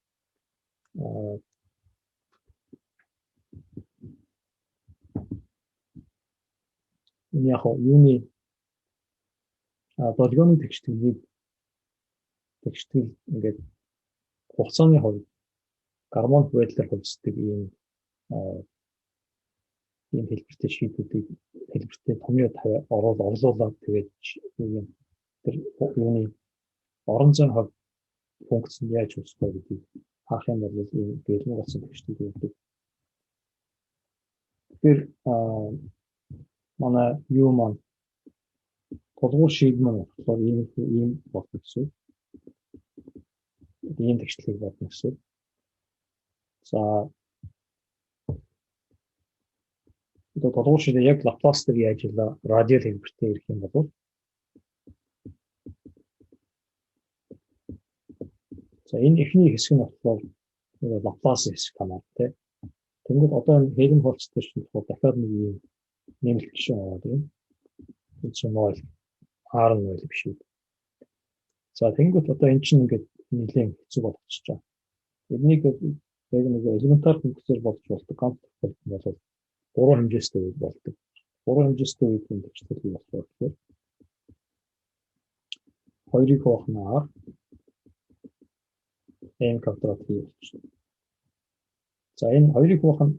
Энэ яг юуны болгоны хичээлийг ингээд хугацааны хувьд гармон байдлаар хувьсдаг ийм хэлбэртэй шийдвэрүүдийг хэлбэртэй томьёо оруулаад тэгээд тэр юуны орон зайн хувь функцэнд яаж үүсэх вэ гэдгийг хаах юм бол ийм гэлэн болсон хичээл байдаг. Тэгэхээр манай юу маань тодгуур шийдмэн болохоор ийм болох гэсэн. Ийм хичээлийг бодно гэсэн. За одоо тодгуур шийдэ яг Лаплас дээр яаж радиал хэлбэртэй ирэх юм бол за энэ эхний хэсэг нь болохоор Лаплас хэсэг тамаа тийм. Тэгвэл одоо энэ Хелмholtz дээр чинь дахиад нэг юм нэмэлт гишүүн аваад байна. Энэ чинь мойл R нь мойл биш үү. За тэгэнгүүт одоо эн чинь ингээд нэлээд хэцүү болчихж байгаа. Энийг яг нэг элементар функцээр болж болдог. Компьютер бол 3 хэмжээстэй үед болдог. 3 хэмжээстэй үед энэ хичээлийг болохоор 2-ыг хуахнаар n квадрат хийж байна. За энэ 2-ыг хуах нь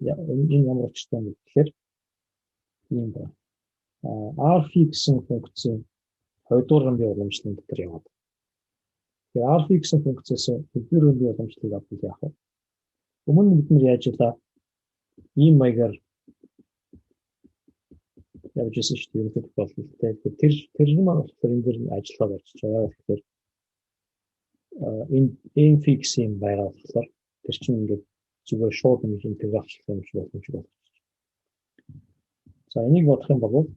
энэ ямар учиртай юм бэ гэхээр ийм байна. R гэсэн функцийн 2 дугаар хэмжээ уламжлалын дотор яваад. Тэгээ R гэсэн функцээс 1 дугаар хэмжээ уламжлалыг авах яах вэ? Өмнө бид нар яаж ийм маягаар явж ирсэн шүү дээ. Ерөнхийдөө бодлолтой. Тэр нь болохоор энэ дэр ажиллагаа болчихж байгаа. Тэгэхээр энэ fix юм байгаа болохоор тэр чинь ингээд зүгээр шууд нэг интеграцлах юм шиг боломж байна. За энийг бодох юм бол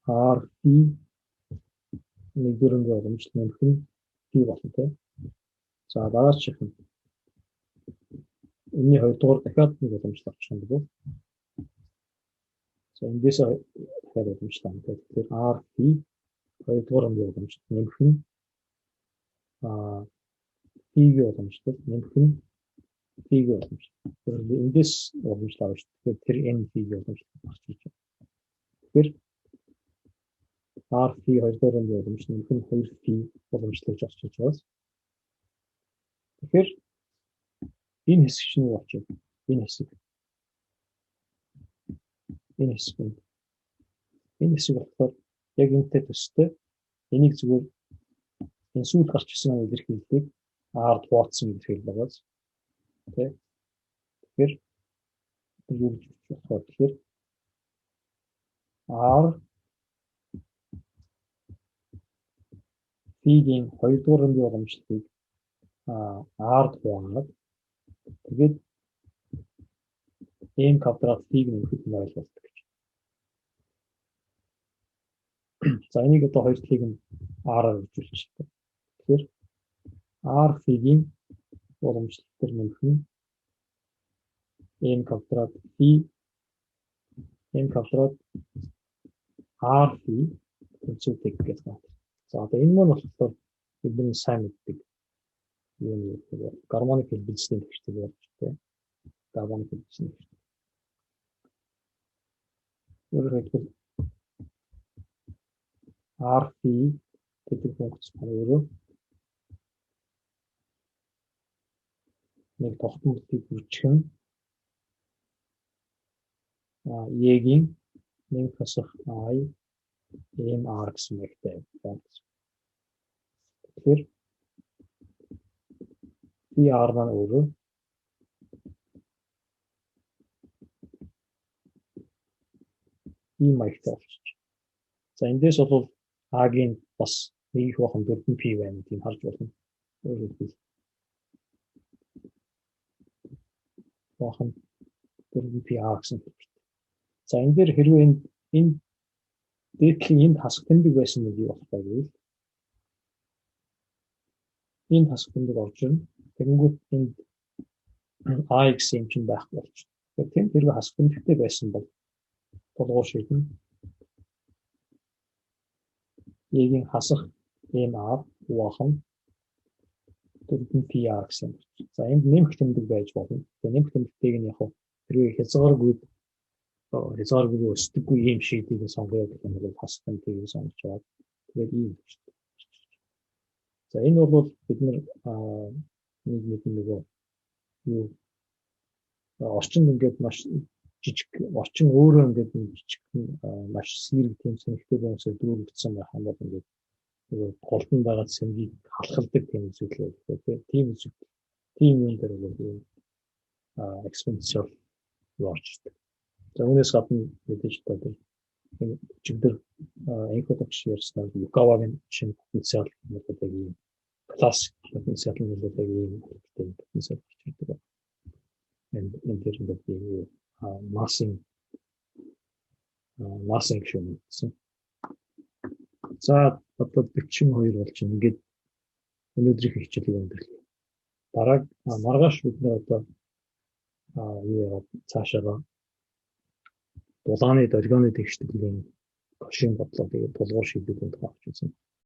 R нэг дөрөнгө боломжтой нэмэх нь B болно тийм. За дараачих нь энэний 2 дугаар дахиад нэг боломжтой авчих юм бол за эндээс дахиад боломжтой юм. Тэгэхээр R 2 дугаар боломжтой нэмэх нь B-ийн боломжтой нэмэх нь B-ийн боломжтой. Эндээс боломжтой авах шүү. Тэгэхээр тэр N B-ийн боломжтой гарч ирж байна. Тэгэхээр R 2 дугаар боломжтой нэмэх нь 2 B боломжтой гарч ирж байгаа. Тэгэхээр энэ хэсэг чинь юу болчих вэ? Энэ хэсэг болохоор яг энэтэй төстэй энийг зүгээр энэ сүүл гарч ирсэн илэрхийлэлийг R хуваацсан илэрхийлэл байгаас тийм. Тэгэхээр юу гэж бодохоор тэгэхээр R C-ийн 2-р хэмжээ уламжлалыг R-д хувагаад тэгээд M квадрат C-г нэмэхэд нь ойлголдог гэж. За энийг одоо хоёр талыг нь R-аар үржүүлчихлээ. Тэгэхээр R C-ийн уламжлалт төр нэмэх нь M квадрат C M квадрат R C тэнцвэртэй гэж байна. За одоо энэ мөн болохоор бидний сайн мэддэг юм гармоник хэлбэлзлийн төвчтэй болж байна. Гармоник хэлбэлзлийн төвчтэй. Өөрөөр R C гэдэг функц өөрөө нэг тогтмолтыг бүртгэн E-ийн 1+I MR гэсэн мэгтэй байна. Тэгэхээр PR маань өөрөө ийм маягтай болчих. За эндээс бол А-гийн бас нэг их бахан 4P байна гэдгийг харж болно. Өөрөөр бахан 4P А гэсэн. За энэ дээр хэрвээ энэ дээдлийн энд хасах тэмдэг байсан нь юу болох вэ гэвэл энэ хасах тэмдэг орж ирнэ. Тэгэнгүүт энд I гэсэн юм чинь байхгүй болчихно. Тэгэхээр хэрвээ хасах тэмдэгтэй байсан бол толгуур шийдэн E-ийн хасах MR хуваах нь 4P A гэсэн. За энд нэмэх тэмдэг байж болно. Тэгээ нэмэх тэмдэгтэйг нь яг хэрвээ хязгааргүй өсдөггүй ийм шийдийг сонгоё гэх юм бол хасах тэмдгийг сонгож байгаа. Тэгээд ийм шүү дээ. За энэ бол бид нэг юу орчин ингээд маш жижиг орчин өөрөө ингээд жижиг маш сэрэг тийм сонирхтой байсаар дүүрэгдсэн байх юм бол ингээд голдон байгаа цэнгийг халахдаг тийм зүйл үү. Тийм юм дээр бол экспоненциал орж ирдэг. За үүнээс гадна мэдээж одоо чигдэр энкодогч ярьсан Юкавагийн шинэ потенциал гэдэг юм классик потенциал гэдэг юм потенциал гэдэг. Энэ дээр нэг массинг шүү гэсэн. За одоо 42 болж ингээд өнөөдрийн хичээлийг өндөрлөе. Маргааш бид нэр одоо цаашаа дулааны долгионы тэгштэйлийн гошин бодлоо тэгээд тулгуур шийдвэрлэдэг авч үзэн.